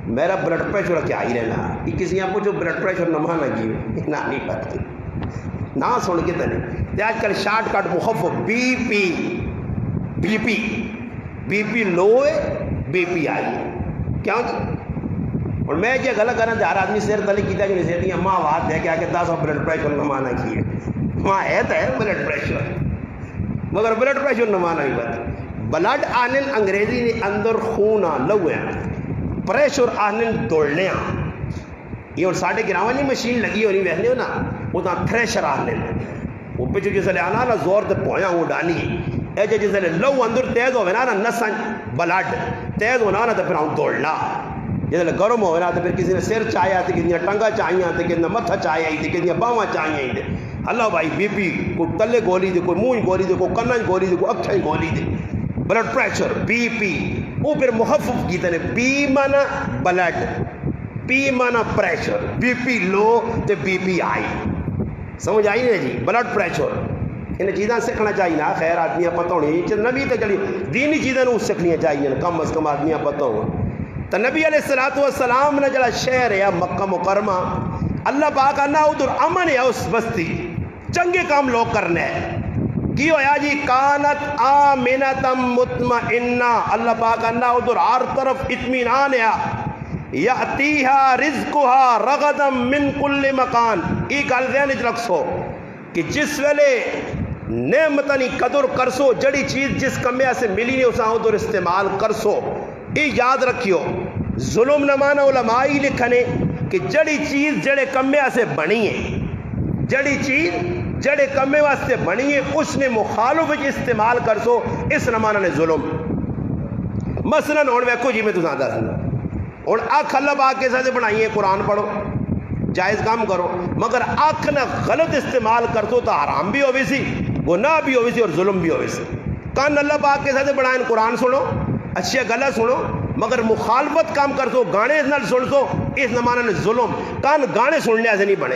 میرا بلڈ پریشر کیا ہی رہنا یہ کسی یہاں پوچھو بلڈ پریشر نہ مانا کی نہ نہیں پتہ نہ سن کے تنے آج کل شارٹ کٹ مخفف بی پی لو ہے بی پی آئی کیوں جی اور میں یہ غلط کرنا ہر آدمی سیر تلی کیتا جو نہیں سیتی ماں بات ہے کہ 10 بلڈ پریشر نہ مانا کی ہے ماں ہے تو ہے بلڈ پریشر مگر بلڈ پریشر نہ مانا ہی بات بلڈ آنن انگریزی نے اندر خون لو ہے پریشر آنن دوڑنے یہ اور ساڑھے گراؤں نہیں مشین لگی ہونی ویسنے ہو نا وہ تا تھریشر آنن وہ پہ جو جسے آنا نا زور تے پویا ہوں ڈانی اے جو جسے لو اندر تیز ہوئے نا نسا بلڈ تیز ہونا نا تو پھر ہوں دوڑنا جسے گرم ہوئے نا تو پھر کسی نے سر چاہیے آتے کسی نے ٹنگا چاہیے آتے کسی نے متھا چاہیے آئی تھی کسی نے باواں چاہیے آئی تھی اللہ بھائی بی پی کوئی تلے گولی دے کوئی منہ گولی دے کوئی کنن گولی دے کوئی اکھیں گولی دے بلڈ پریشر بی پی وہ پھر مخفف کی طرح بی مانا بلڈ پی مانا پریشر بی پی لو تے بی پی آئی سمجھ آئی نہیں جی بلڈ پریشر انہیں چیزاں سیکھنا چاہیے نا خیر آدمیاں پتہ ہونی نبی تے چلی دینی چیزیں سیکھنی چاہیے کم از کم آدمیاں پتہ ہو تو نبی علیہ السلام نے جڑا شہر ہے مکہ مکرمہ اللہ پاک آنا ادھر امن ہے اس بستی چنگے کام لوگ کرنے ہیں کی ہویا جی کانت آمنتم مطمئنہ اللہ پاک آنا ادھر ہر طرف اطمینان ہے یاتیہا رزقہا رغدم من کل مکان ای گل ذہن وچ رکھو کہ جس ویلے نعمتانی قدر کرسو جڑی چیز جس کمیا سے ملی نہیں اساں ادھر استعمال کرسو ای یاد رکھیو ظلم نہ مانا علماء ہی لکھنے کہ جڑی چیز جڑے کمیا سے بنی ہے جڑی چیز جڑے کمے واسطے بنی ہے اس نے مخالف استعمال کرسو اس نہ مانا نے ظلم مثلا ہوں ویکھو جی میں تو زیادہ سنا اور آنکھ اللہ پاک کے ساتھ بنائی ہے قرآن پڑھو جائز کام کرو مگر آنکھ نہ غلط استعمال کرتو تو حرام بھی ہوئی سی گناہ بھی ہوئی سی اور ظلم بھی ہوئی سی کان اللہ پاک کے ساتھ بنائیں قرآن سنو اچھے غلط سنو مگر مخالفت کام کرتو گانے نال سن سو اس نمانا نے ظلم کان گانے سننے ایسے نہیں بنے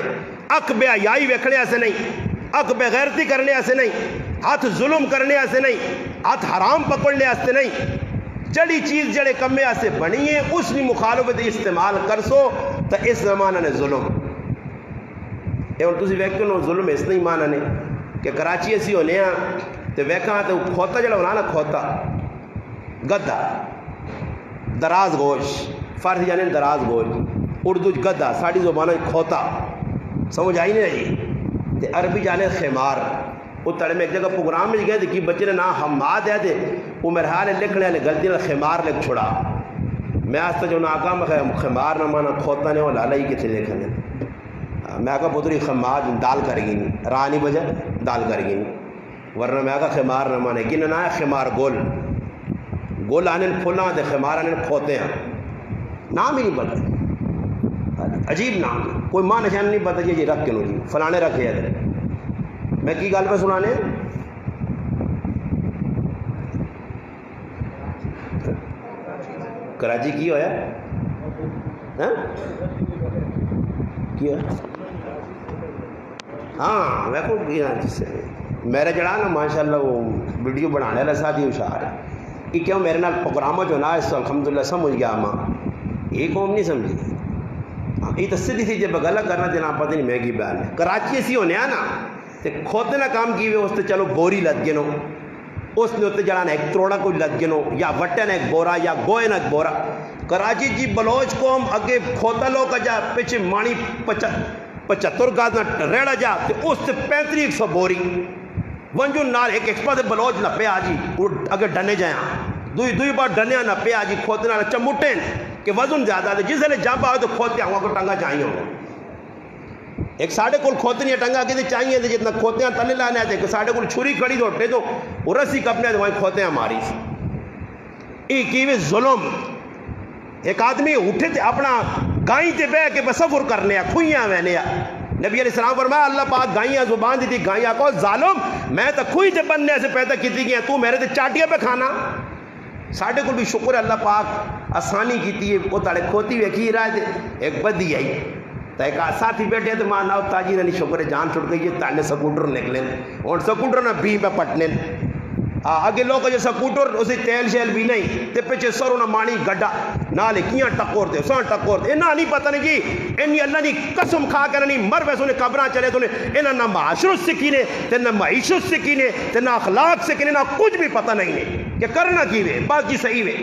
اک بے حیائی ویکھنے ایسے نہیں اک بے غیرتی کرنے ایسے نہیں ہاتھ ظلم کرنے ایسے نہیں ہاتھ حرام پکڑنے ایسے نہیں جڑی چیز جڑے کمے ایسے بنی ہے اس نے مخالفت استعمال کر سو تو اس زمانہ نے ظلم اے اور تسی ویکھو نو ظلم اس نہیں مانا نے کہ کراچی اسی ہونے ہیں تو ویکھاں تو کھوتا جڑا ہونا نا کھوتا گدھا دراز گوش فارسی جانے دراز گوش اردو گدھا ساڑی زبانہ کھوتا سمجھ آئی نہیں رہی تے عربی جانے خیمار وہ تڑے میں ایک جگہ پروگرام میں گئے تھے کہ بچے نے نام حماد ہے تھے وہ میرے حال لکھنے والے غلطی نے خیمار لکھ چھوڑا میں آج تک جو ناکام خیمار نہ مانا کھوتا نے وہ لالا ہی کتنے لکھنے میں آگا پتری خیمار دال کر گی نہیں راہ نہیں بجا دال کر گی نہیں ورنہ میں آگا خیمار نہ مانے کہ نہ ہے خیمار گول گول آنے پھولا دے خیمار آنے کھوتے ہیں نام ہی نہیں پتہ عجیب نام کوئی ماں نشان نہیں پتہ جی رکھ کے نہیں فلانے رکھے ہے میں کی گل پہ سنانے کراچی کی ہویا ہاں کی ہویا ہاں میں کو میرے جڑا نا ماشاء اللہ وہ ویڈیو بنانے والا ساتھ ہی ہوشیار ہے کہ کیوں میرے نال پروگرام جو نا اس الحمدللہ سمجھ گیا ماں یہ قوم نہیں سمجھی یہ تو سیدھی سی جب غلط کرنا دینا پتہ نہیں میں کی بیان ہے کراچی ایسی ہونے نا تو کھوتے نہ کام کی ہوئے اس سے چلو بوری لد گنو اس نے اتنے جڑانا ایک کروڑا کوئی لد گنو یا وٹے نہ ایک بورا یا گوئے نہ ایک بورا کراچی جی بلوچ قوم اگے کھوتا لوگ جا پیچھے مانی 75 گاز نہ ریڑا جا تو اس سے 3500 بوری ونجو نال ایک ایکسپرٹ بلوچ نہ پہ آجی اگر ڈنے جائیں دوئی بار ڈنے نہ پہ آجی کھوتے نہ چمٹیں کہ وزن زیادہ ہے جس نے جامپ آئے تو کھوتے آؤں کو ٹنگا چاہیے ہوں ایک ساڑھے کل کھوتے نہیں ٹنگا کے چاہیے جتنا کھوتے ہیں تلے لانے آتے ساڑھے کل چھری کھڑی دوٹے تو وہ رسی کپنے تو وہیں کھوتے ہیں ہماری ای کیوے ظلم ایک آدمی اٹھے تھے اپنا گائیں تے بے کے تصور کرنے ہیں کھوئیاں وینے ہیں نبی علیہ السلام فرمایا اللہ پاک گائیاں زبان دی تھی گائیاں کو ظالم میں تو کھوئی تے بننے سے پیدا کی تھی گیا تو میرے تے چاٹیاں پہ کھانا ساڑھے کو بھی شکر اللہ پاک آسانی کی تھی وہ تاڑے کھوتی ہوئے کی رہا تھے ایک بدی آئی تو ایک ساتھی بیٹھے تو ماں ناؤ تاجی نے شکر جان چھوڑ گئی یہ تاڑنے سکوٹر نکلیں اور سکوٹر نہ بھی پہ پٹنے آگے لوگ جو سکوٹر اسے تیل شیل بھی نہیں تے پیچھے سروں نہ مانی گڈا نالے کیاں ٹکور دے ساں ٹکور دے انہاں نہیں پتہ نہیں جی انہی اللہ نے قسم کھا کر نہیں مر ویسے انہیں قبران چلے تو انہاں نہ معاشرت سکینے تے نہ معیشت سکینے تے نہ اخلاق سکینے نہ کچھ بھی پتہ نہیں ہے کہ کرنا کی وے باقی صحیح وے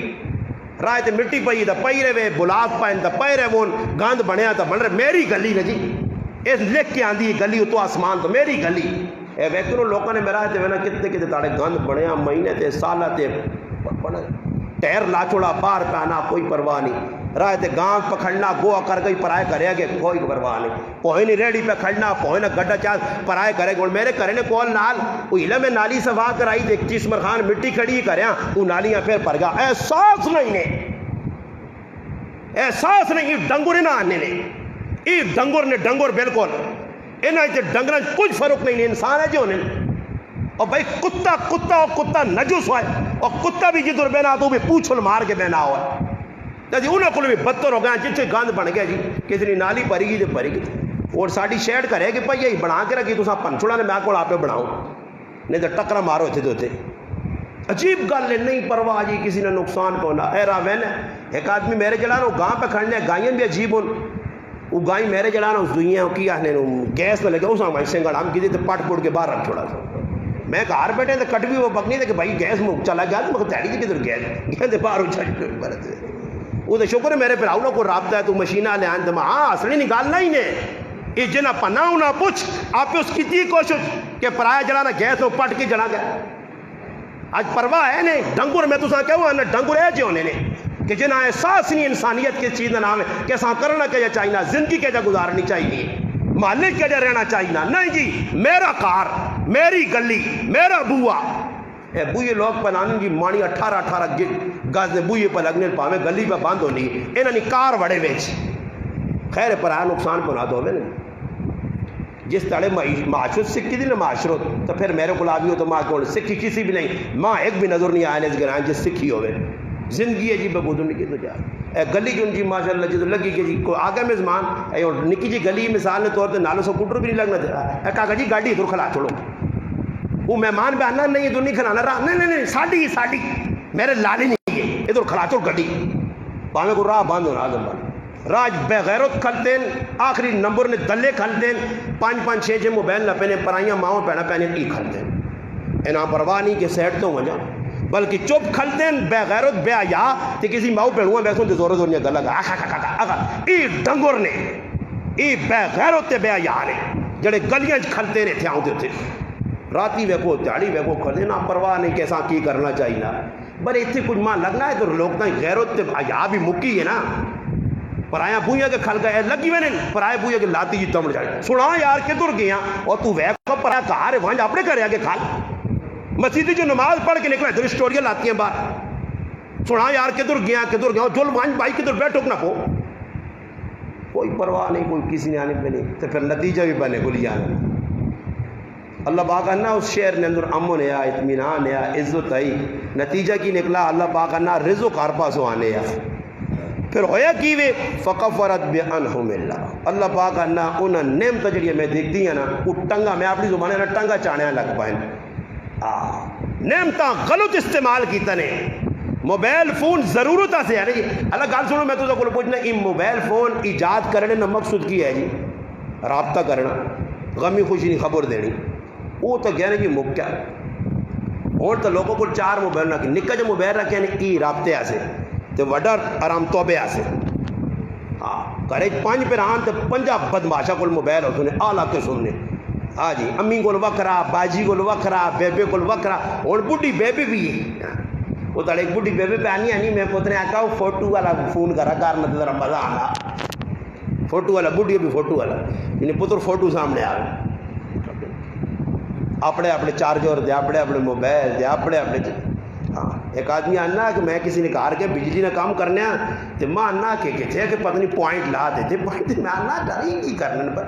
رائے تے مٹی پئی دا پئی رہے وے بلاف پائن دا پئی رہے وون گاند بنیا تا بن رہے میری گلی نا جی اس لکھ کے آندھی گلی تو آسمان تو میری گلی اے ویکرو لوگوں نے میرا ہے نا کتنے تاڑے گند بڑھیا مہینے تے سالہ تے ٹیر لا چھوڑا باہر پہنا کوئی پرواہ نہیں رائے تے گاں پکھڑنا گوہ کر گئی پرائے کرے گے کوئی پرواہ نہیں کوئی نہیں ریڈی پہ کھڑنا کوئی نہ گڈا چاہ پرائے کرے گے میرے کرے نے کول نال وہ علم میں نالی سوا کرائی تے چیس مرخان مٹی کھڑی کریں وہ نالیاں پھر پر گا احساس نہیں نے احساس نہیں ڈنگر نہ آنے نے یہ ڈنگر نے ڈنگر بالکل انہیں تے ڈنگران کچھ فرق نہیں انسان ہے جو انہیں اور بھائی کتا نجس ہوئے اور کتا بھی جدر بینا تو بھی پوچھل مار کے بینا ہوئے جی انہوں کو بھی بدتر ہو گیا جتنے گاند بن گیا جی کتنی نالی پری گی تو پری گی اور ساڑی شیڈ کرے کہ بھائی یہی بنا کے رکھی تو ساں پنچھوڑا نے میں کو آپ پہ بناؤں نہیں تو ٹکرا مارو تھے دوتے عجیب گل ہے نہیں پرواہ جی کسی نے نقصان پہنا اے راوین ہے ایک آدمی میرے جڑا نا گاں پہ کھڑنے گائیں بھی عجیب ہوں وہ گائیں میرے جڑا نا اس دنیا کی آنے گیس میں لگے اس ہمیں سنگڑ ہم کی تھے پٹ پوٹ کے باہر رکھ چھوڑا سا میں گھر بیٹھے تو کٹ بھی وہ پکنی تھے کہ بھائی گیس میں چلا گیا تو میں تیڑی تھی کدھر گیس گئے باہر اچھا وہ تو شکر ہے میرے پھر آؤں کو رابطہ ہے تو مشینہ لے آن تو ہاں اصلی نکالنا ہی نہیں یہ جنا پناہ نہ پوچھ آپ اس کی تھی کوشش کہ پرایا جڑانا گیس ہو پٹ کے جڑا گیا آج پرواہ ہے نہیں ڈنگر میں تو ساں کیا ہوا نا ڈنگر ہے جو ہونے نے کہ جنا احساس نہیں انسانیت کے چیز نام ہے کہ ساں کرنا کیا چاہیے زندگی کے جا گزارنی چاہیے مالک کے جا رہنا چاہیے نہیں جی میرا کار میری گلی میرا بوا اے بوئے لوگ پنانے جی مانی 18 گاز نے بوئے پہ لگنے پاوے گلی پہ باندھ ہونی انہوں نے کار وڑے ویچ خیر پر آیا نقصان پہنا دو میں جس طرح معاشرت سکھی تھی نا معاشرت تو پھر میرے کو لابی ہو تو ماں کون سکھی کسی بھی نہیں ماں ایک بھی نظر نہیں آئے اس گرائیں جس سکھی ہوئے زندگی ہے جی بگودن کی تو جا اے گلی جو جی ماشاءاللہ جی تو لگی کہ جی کوئی آگے مزمان اے نکی جی گلی مثال نے طور پہ نالو سکوٹر بھی نہیں لگنا تھا اے کہا جی گاڑی ادھر کھلا چھوڑو وہ مہمان بہانا نہیں ادھر نہیں کھلانا رہا نہیں ساڑی میرے لالی نہیں ہے ادھر کھلا چھوڑ گاڑی پاوے کو راہ باندھ ہونا آدم باندھ راج بے غیرت کھلتے ہیں آخری نمبر نے دلے کھلتے ہیں 5 6 موبائل نہ پہنے پرائیاں ماؤں پہنا پہنے ای کھلتے ہیں انہاں پرواہ نہیں کہ سیٹ تو ہو جا بلکہ چپ کھلتے ہیں بے غیرت بے حیا تے کسی ماؤں پہنوا ویسوں تے زور زور گلا گا ای ڈنگر نے ای بے غیرت تے بے حیا نے جڑے گلیاں کھلتے نے تھے آؤں تے راتی ویکو دیہڑی ویکو کھلے نہ پرواہ نہیں کیسا کی کرنا چاہیے نا بلے اتنے کچھ ماں لگنا ہے تو لوگ تائیں غیرت تے حیا بھی مکی ہے نا پرایا بوئیاں کے کھل گئے لگی میں نے پرایا بوئیاں کے لاتی جی تمڑ جائے سنا یار کدھر گیا اور تو ویکو پرایا کہا رہے وہاں اپنے کرے آگے کھال مسیدی جو نماز پڑھ کے نکلا ادھر سٹوریاں لاتی ہیں باہر سنا یار کدھر گیا جل وہاں بھائی کدھر بیٹھو نہ کو کوئی پرواہ نہیں کوئی کسی نے آنے پہ نہیں تو پھر نتیجہ بھی بنے گلی آنے اللہ پاک انہا اس شہر نے اندر امن ہے اطمینان ہے عزت ہے نتیجہ کی نکلا اللہ پاک انہا رزق ہر پاسوں آنے ہے پھر ہویا کی وے فکفرت بانہم اللہ، اللہ پاک انا انہاں نعمت جڑی میں دیکھتی ہیں نا وہ ٹنگا، میں اپنی زبان میں ٹنگا چاڑیا لگ پائیں، نعمتاں غلط استعمال کیتا نے۔ موبائل فون ضرورت سے ہے نا جی، اللہ گل سنو، میں تو کو پوچھنا کہ موبائل فون ایجاد کرنے کا مقصد کی ہے جی؟ رابطہ کرنا، غمی خوشی نہیں خبر دینی، وہ تو کہنے جی مکیا اور تو لوگوں کو چار موبائل رکھے، نکا جو موبائل رکھے نے ای رابطے آسے تو وڈا آرام توبے آسے، ہاں کرے 5 پہ آن تو 5 بدماشا کو موبائل ہو سنے آ لا کے سننے، ہاں جی امی کو وکرا، باجی کو وکرا، بیبے کو وکرا، اور بڈھی بیبے بھی ہے، وہ تو ایک بڈھی بیبے پہ آنی میں پوتنے آکا وہ فوٹو والا فون کرا کارنا تو ذرا مزہ آنا، فوٹو والا بڈھی بھی فوٹو والا، انہیں پتر فوٹو سامنے آ گئے، اپنے اپنے چارجر دے، اپنے اپنے موبائل دے، اپنے اپنے ہاں ایک آدمی آنا کہ میں کسی نے کہا کہ بجلی نہ کام کرنے تو میں آنا کہ تھے کہ پتہ نہیں پوائنٹ لا دیتے، پوائنٹ میں آنا ڈری کی کرنے پر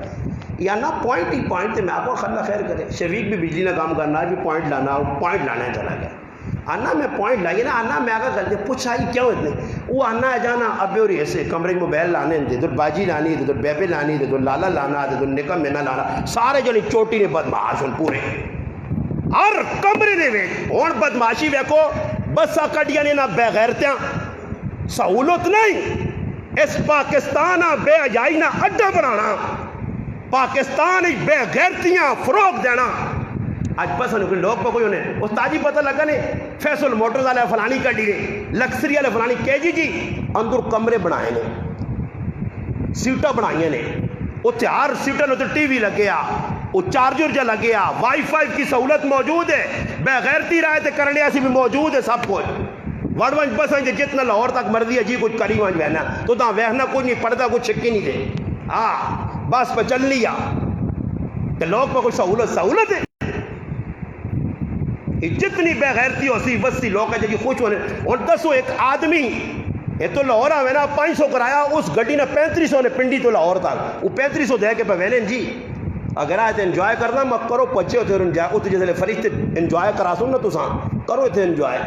یا نا پوائنٹ ہی پوائنٹ تو میں آپ کو خلا خیر کرے، شفیق بھی بجلی نہ کام کرنا بھی پوائنٹ لانا، پوائنٹ لانا چلا گیا، آنا میں پوائنٹ لائیے نا، آنا میں آگا کرتے پوچھا ہی کیوں اتنے، وہ آنا ہے جانا ابے اور ایسے کمرے میں موبائل لانے دے تو باجی لانی دے تو بیبے لانی دے تو لالا لانا دے تو نکا مینا لانا، سارے جنے چوٹی نے بدماش ہوں پورے ہر کمرے دے وے ہون بدماشی ویکو، بسا کڈیاں نے نہ بے غیرتیاں، سہولت نہیں، اس پاکستان بے حیائی نہ اڈا بنانا، پاکستان بے غیرتیاں فروغ دینا، آج بس کوئی لوگ پہ کوئی انہیں استاد جی پتہ لگا نے فیصل موٹرز والے فلانی کڈی نے، لکسری والے فلانی کہ جی اندر کمرے بنائے نے، سیٹاں بنائیاں نے، اتنے ہر سیٹوں نے ٹی وی لگے آ، وہ چارجر جا لگے آ، وائی فائی کی سہولت موجود ہے، بے غیرتی رائے تے کرنے ایسی بھی موجود ہے سب کچھ، وڑ ونج بس ہیں جتنا لاہور تک مرضی ہے جی کچھ کری ونج بہنا تو تاں وہنا کچھ نہیں پڑھتا کچھ چھکی نہیں دے، ہاں بس پہ چل لیا کہ لوگ پہ کوئی سہولت ہے، جتنی بے غیرتی ہو سی بستی لوگ ہے جی خوش ہونے، اور دسو ایک آدمی یہ تو لاہور آوے نا 500 کرایا اس گڈی نے 3500 نے پنڈی تو لاہور تک، وہ 3500 دے کے پہ ویلیں جی، اگر آئے تو انجوائے کرنا مت کرو، پچے ہوتے انجوائے اتنے جیسے فرشتے انجوائے کرا سن نا تو سان کرو اتنے انجوائے،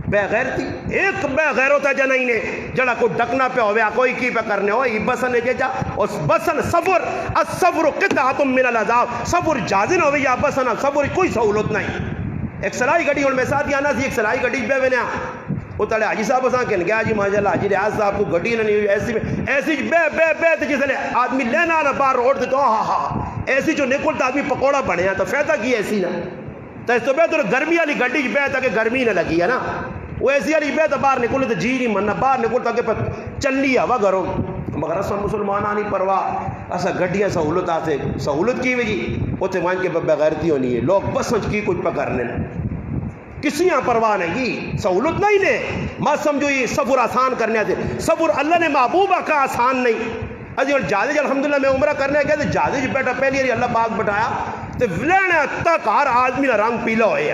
بے غیرتی ایک بے غیر ہوتا جا نہیں نے جڑا کوئی ڈکنا پہ ہویا کوئی کی پہ کرنے ہو، یہ بسن ہے جا اس بسن صبر الصبر قطعۃ من العذاب، صبر جازن ہوئے یا بسن صبر کوئی سہولت نہیں، ایک سلائی گڈی اور میں ساتھ آنا سی ایک سلائی گڈی پہ وینے وہ تڑے حاجی صاحب اساں کہن گیا جی ماشاءاللہ حاجی ریاض صاحب کو گڈی نہیں ہوئی ایسی بے جس نے آدمی لینا نہ باہر روڈ تے تو ہاں ایسی جو نکلتا آدمی پکوڑا بنیا تو فائدہ کی ایسی نہ تو اس تو بہتر گرمی والی گڈی بے تاکہ گرمی نہ لگی ہے نا، وہ ایسی والی بے تو باہر نکلے تو جی نہیں مننا باہر نکلتا کہ چلی ہوا گھروں، مگر اصل مسلمانہ نہیں پرواہ اصا گڈیاں سہولت آتے سہولت کی وجہ اتنے مان کے بغیرتی ہونی ہے، لوگ بس سمجھ کی کچھ پہ کرنے کسی یہاں پرواہ نہیں کی سہولت نہیں دے، مت سمجھو یہ سفر آسان کرنے آتے، سفر اللہ نے محبوب کا آسان نہیں، اجی اور جادج الحمدللہ میں عمرہ کرنے گیا تو جادج بیٹا پہلی بار اللہ پاک بٹایا تو لینا تک ہر آدمی کا رنگ پیلا ہوئے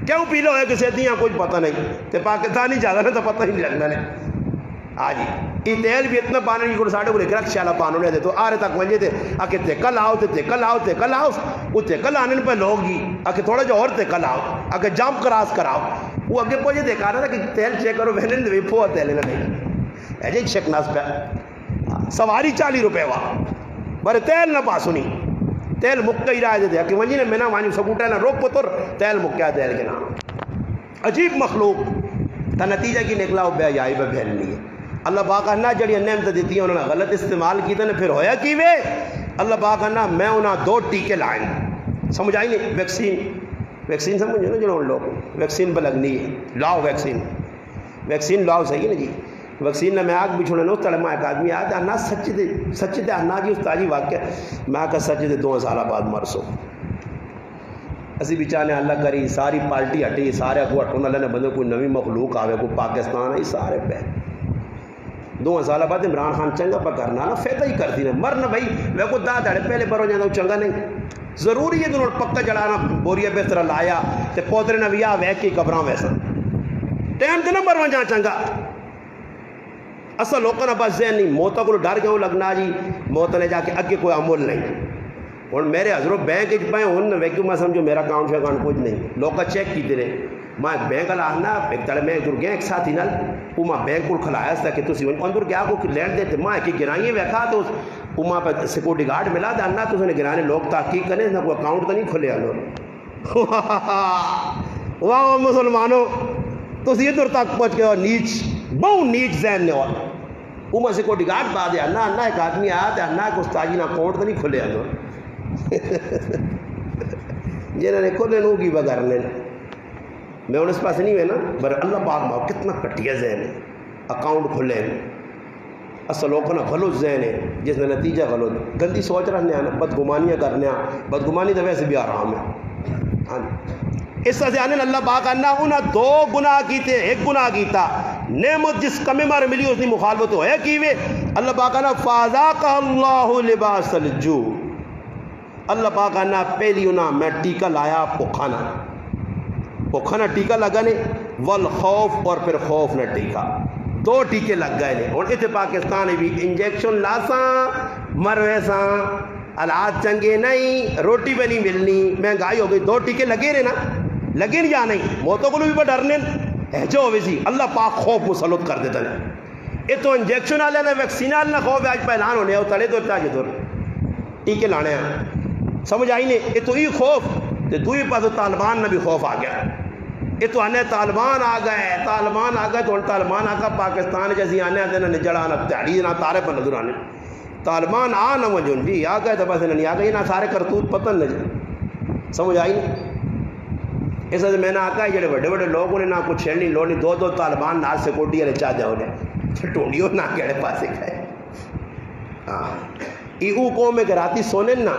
کیوں پیلا ہوئے کسی دیاں کچھ پتہ نہیں تو پاکستانی جاتا نا تو پتہ ہی نہیں لگنا نے، ہاں جی یہ تیل بھی اتنا پانا نہیں، ساڑھے کو ایک رکشے والا پانو لے دے تو آرے تک ونجے تھے آ کے تیکل آؤ تو تیکل آؤ تیکل آؤ، وہ تیکل آنے پہ لوگ گی آ کے تھوڑا جو اور تیکل آؤ آ کے جمپ کراس کراؤ، وہ اگے پہنچے دیکھا رہا تھا کہ تیل چیک کرو میں نے پھو تیل نہیں ایجے شک ناس پہ سواری 40 روپے ہوا بارے تیل نہ پاسو نہیں، تیل مکہ ہی رہا دے کہ ونجی نے میں نہ وانی سکوٹا نہ روک پتر تیل مکیا تیل کے نام، عجیب مخلوق تا نتیجہ کی نکلا وہ بے حیائی پہ پھیل نہیں ہے، اللہ پاک انہا جڑی نعمت دیتی ہیں انہوں نے غلط استعمال کی تھا پھر ہویا کی وے، اللہ پاک انہا میں انہاں 2 ٹیکے لائیں، سمجھ آئی نہیں، ویکسین سمجھو نا جو ان لوگ ویکسین پہ لگنی ہے، لاؤ ویکسین لاؤ صحیح نا جی، ویکسین نہ میں آگ بھی چھوڑے نو تڑما ایک آدمی آتا انہا سچ دے انہا جی استاجی واقع میں آکا سچ دے 2 سالہ بعد مرسو، اسی بیچانے اللہ کری ساری پارٹی ہٹی سارے کو ہٹھونا اللہ نے بندے کوئی نوی مخلوق آوے کوئی پاکستان آئی سارے پہ 2 سالہ بعد عمران خان چنگا پا کرنا نا فیدہ ہی کرتی نا مرنا بھائی میں کو دا داڑے پہلے پر ہو جانا چنگا نہیں ضروری ہے دنوں پکا جڑانا بوریا بہتر لایا تے پودرے نہ ویا وے کی قبران ویسا ٹائم تے نہ مروا جا چنگا اصل لوگوں نے بس ذہن نہیں موتا کو ڈر کیوں لگنا جی موت نے جا کے اگے کوئی عمل نہیں اور میرے حضرت بینک پائے ان ویکیوں میں سمجھو میرا اکاؤنٹ کچھ نہیں لوگ چیک کیتے رہے میں بینک والا آنا ایک تڑے میں ادھر گیا ایک ساتھی نال وہ بینک کو کھلایا تھا کہ تسی اندر گیا کو لین دیتے ماں کہ گرائیے ویکھا تو وہ پہ سیکورٹی گارڈ ملا تو آنا تو نے گرانے لوگ تحقیق کرنے نہ کوئی اکاؤنٹ تو نہیں کھلے آلو واہ مسلمانوں تسی ادھر تک پہنچ گئے نیچ بہت نیچ ذہن نے وہ سیکورٹی گارڈ پا دیا نہ ایک آدمی آیا تو نہ کہ استاجی نہ اکاؤنٹ تو نہیں کھلے آلو جنہوں نے کھلے نو کی بغیر لینا میں ان اس پاس نہیں ہوئے نا پر اللہ پاک ماں کتنا کٹیا ذہن ہے اکاؤنٹ کھلے اصل لوگوں کا غلط ذہن ہے جس نے نتیجہ غلط گندی سوچ رہنے آنا بدگمانیاں کرنے بدگمانی تو ویسے بھی آرام ہے ہاں اس طرح سے آنے اللہ پاک آنا انہیں دو گناہ کیتے ایک گناہ کیتا نعمت جس کمی مار ملی اس نے مخالفت ہوئے کیوے اللہ پاک آنا فَذَاقَ اللَّهُ لِبَاسَ الْجُوعِ اللہ پاک آنا پہلی انہیں میں ٹیکہ لایا پوکھانا ٹیکہ لگانے والخوف اور پھر خوف نہ ٹیکہ دو ٹیکے لگ گئے نے اور اتنے پاکستان بھی انجیکشن لاساں مروے ساں حالات چنگے نہیں روٹی پہ نہیں ملنی مہنگائی ہو گئی دو ٹیکے لگے رہے نا لگے یا نہیں موتوں کو بھی پر ڈرنے جو ہوئے سی اللہ پاک خوف مسلط کر دیتا ہے یہ تو انجیکشن آ لینا ویکسین آ لینا خوف آج پہلان ہونے تڑے تو اتنا جدور ٹیکے لانے ہیں سمجھ آئی نہیں یہ تو یہ خوف تو ہی پاس طالبان نے بھی خوف آ گیا یہ تو آنے طالبان آ گئے تو طالبان آ گئے پاکستان جیسی آنے آتے نا نجڑا نہ تحریر نہ تارے پر نظر آنے طالبان آ نہ وجون جی آ گئے تو بس نہیں آ گئے نہ سارے کرتوت پتن نہ سمجھ آئی نہیں اس وجہ میں نے آکا ہے جڑے بڑے بڑے لوگ نے نہ کچھ چھیڑنی لوڑ نہیں دو طالبان نال سیکورٹی والے چاہ جاؤ نے ٹونڈیوں نہ کہڑے پاسے گئے ہاں یہ قوم میں کہ راتی سونے نا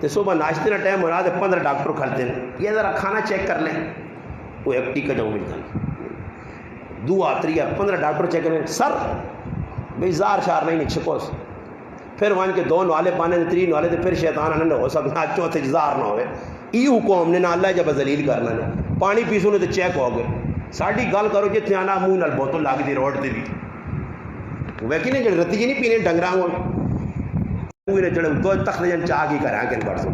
تو صبح ناشتے نہ ٹائم ہو رہا تو 15 ڈاکٹر کھڑتے ہیں یہ ذرا کھانا چیک کر لیں وہ ایک ٹیکہ جاؤں ملتا دعا تریا 15 ڈاکٹر چیک کریں سر بھئی زار شار نہیں چھکوس پھر وہاں کے 2 نوالے پانے 3 نوالے تو پھر شیطان آنے ہو سکتا چوتھے زار نہ ہوئے یہ حکم نے نہ اللہ جب ذلیل کرنا نے پانی پیسو نے تو چیک ہو گئے ساڑھی گل کرو جتنے آنا منہ نال بوتل لگ دی روڈ تے بھی ویکھی نہیں جڑے رتی جی نہیں پینے ڈنگراں ہوئے جڑے دو تخت جن چاہ کی کرا کے پڑھ سو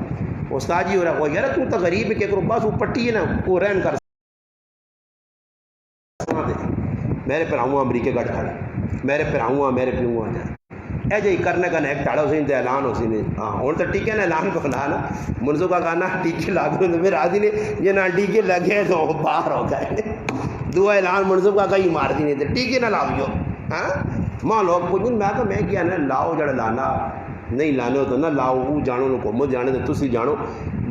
استاد جی ہو رہا وہ یار تو تو غریب ہے کہ کرو بس وہ پٹی ہے نا وہ رہن کر میرے پر آؤں امریکہ گڑھ کھڑا میرے پر آؤں میرے پہ ہوں جائے اے جی کرنے کا ایک ٹاڑا اسی اعلان ہو سی نے ہاں ہوں تو ٹیکے نے اعلان پہ کھلا نا منزو کا کہنا ٹیکے لاگ رہے پھر آدھی نے یہ نہ ٹیکے لگے تو باہر ہو گئے دعا اعلان منزو کا کہیں مار دی نہیں ٹیکے نہ لاؤ ہاں ماں لوگ پوچھیں میں تو میں کیا نا لاؤ جڑا لانا نہیں لانے ہو تو نہ لاؤ وہ جانو نو کو جانے تو تسی جانو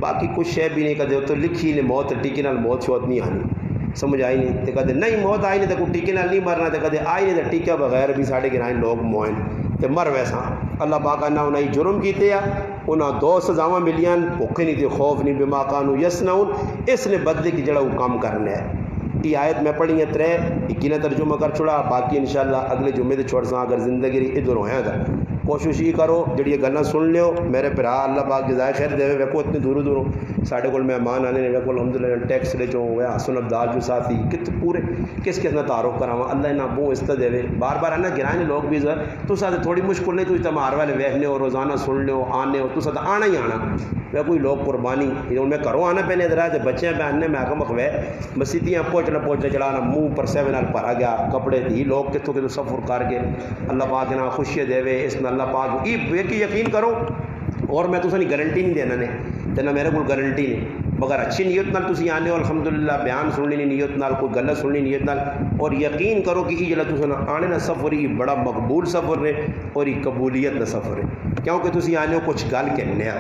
باقی کچھ شے بھی نہیں کہتے تو لکھی نے موت ٹیکے نال موت شوت نہیں آنی سمجھ آئی نہیں تو کہتے نہیں موت آئی نہیں تو کوئی ٹیکے نال نہیں مرنا تو کہتے آئی نہیں تو ٹیکہ بغیر بھی ساڑھے گرائیں لوگ موئن تو مر ویسا اللہ پاک نہ انہیں جرم کیتے ہیں انہیں 2 سزاواں ملیاں بھوکے نہیں تھے خوف نہیں بما کانوا یصنعون اس نے بدلے کی جڑا وہ کام کرنا ہے یہ آیت میں پڑھی ہے 3 21 ترجمہ کر چھوڑا باقی انشاءاللہ اگلے جمعے تے چھوڑ ساں اگر زندگی ری ادھر ہویا گا کوشش یہ کرو جڑی یہ گلاں سن لیو میرے پھرا اللہ پاک جزائے خیر دے ویکھو اتنی دوروں ساڈے کول مہمان آنے نے ویکھو الحمدللہ ٹیکس لے چوں ہویا حسن عبدال جو ساتھی کت پورے کس نہ تعارف کراواں اللہ انہاں بو عزت دے بار بار انا گرانے لوگ بھی تو ساتھ تھوڑی مشکل نہیں تو تمہار والے ویکھنے ہو روزانہ سن لیو آنے ہو تو ساتھ آنا ہی آنا میں کوئی لوگ قربانی میں کروں آنا پہنے ادھر تے بچے پہ آنے میں آکا مخوے مسیتیاں پہنچنا چلانا منہ پر 7 نال بھرا گیا کپڑے تھی لوگ کتوں کتوں سفر کر کے اللہ پاک نہ خوشی دے اس میں اللہ پاک یہ یقین کرو اور میں تو سنی گارنٹی نہیں دینا نے تے نہ میرے کو گارنٹی نہیں مگر اچھی نیت نال تسی آنے ہو الحمدللہ بیان سن لینی نیت نال کوئی گل سننی نیت نال اور یقین کرو کہ یہ جلا تسی آنے نا سفر یہ بڑا مقبول سفر ہے اور یہ قبولیت نا سفر ہے کیونکہ تسی آنے ہو کچھ گل کہنے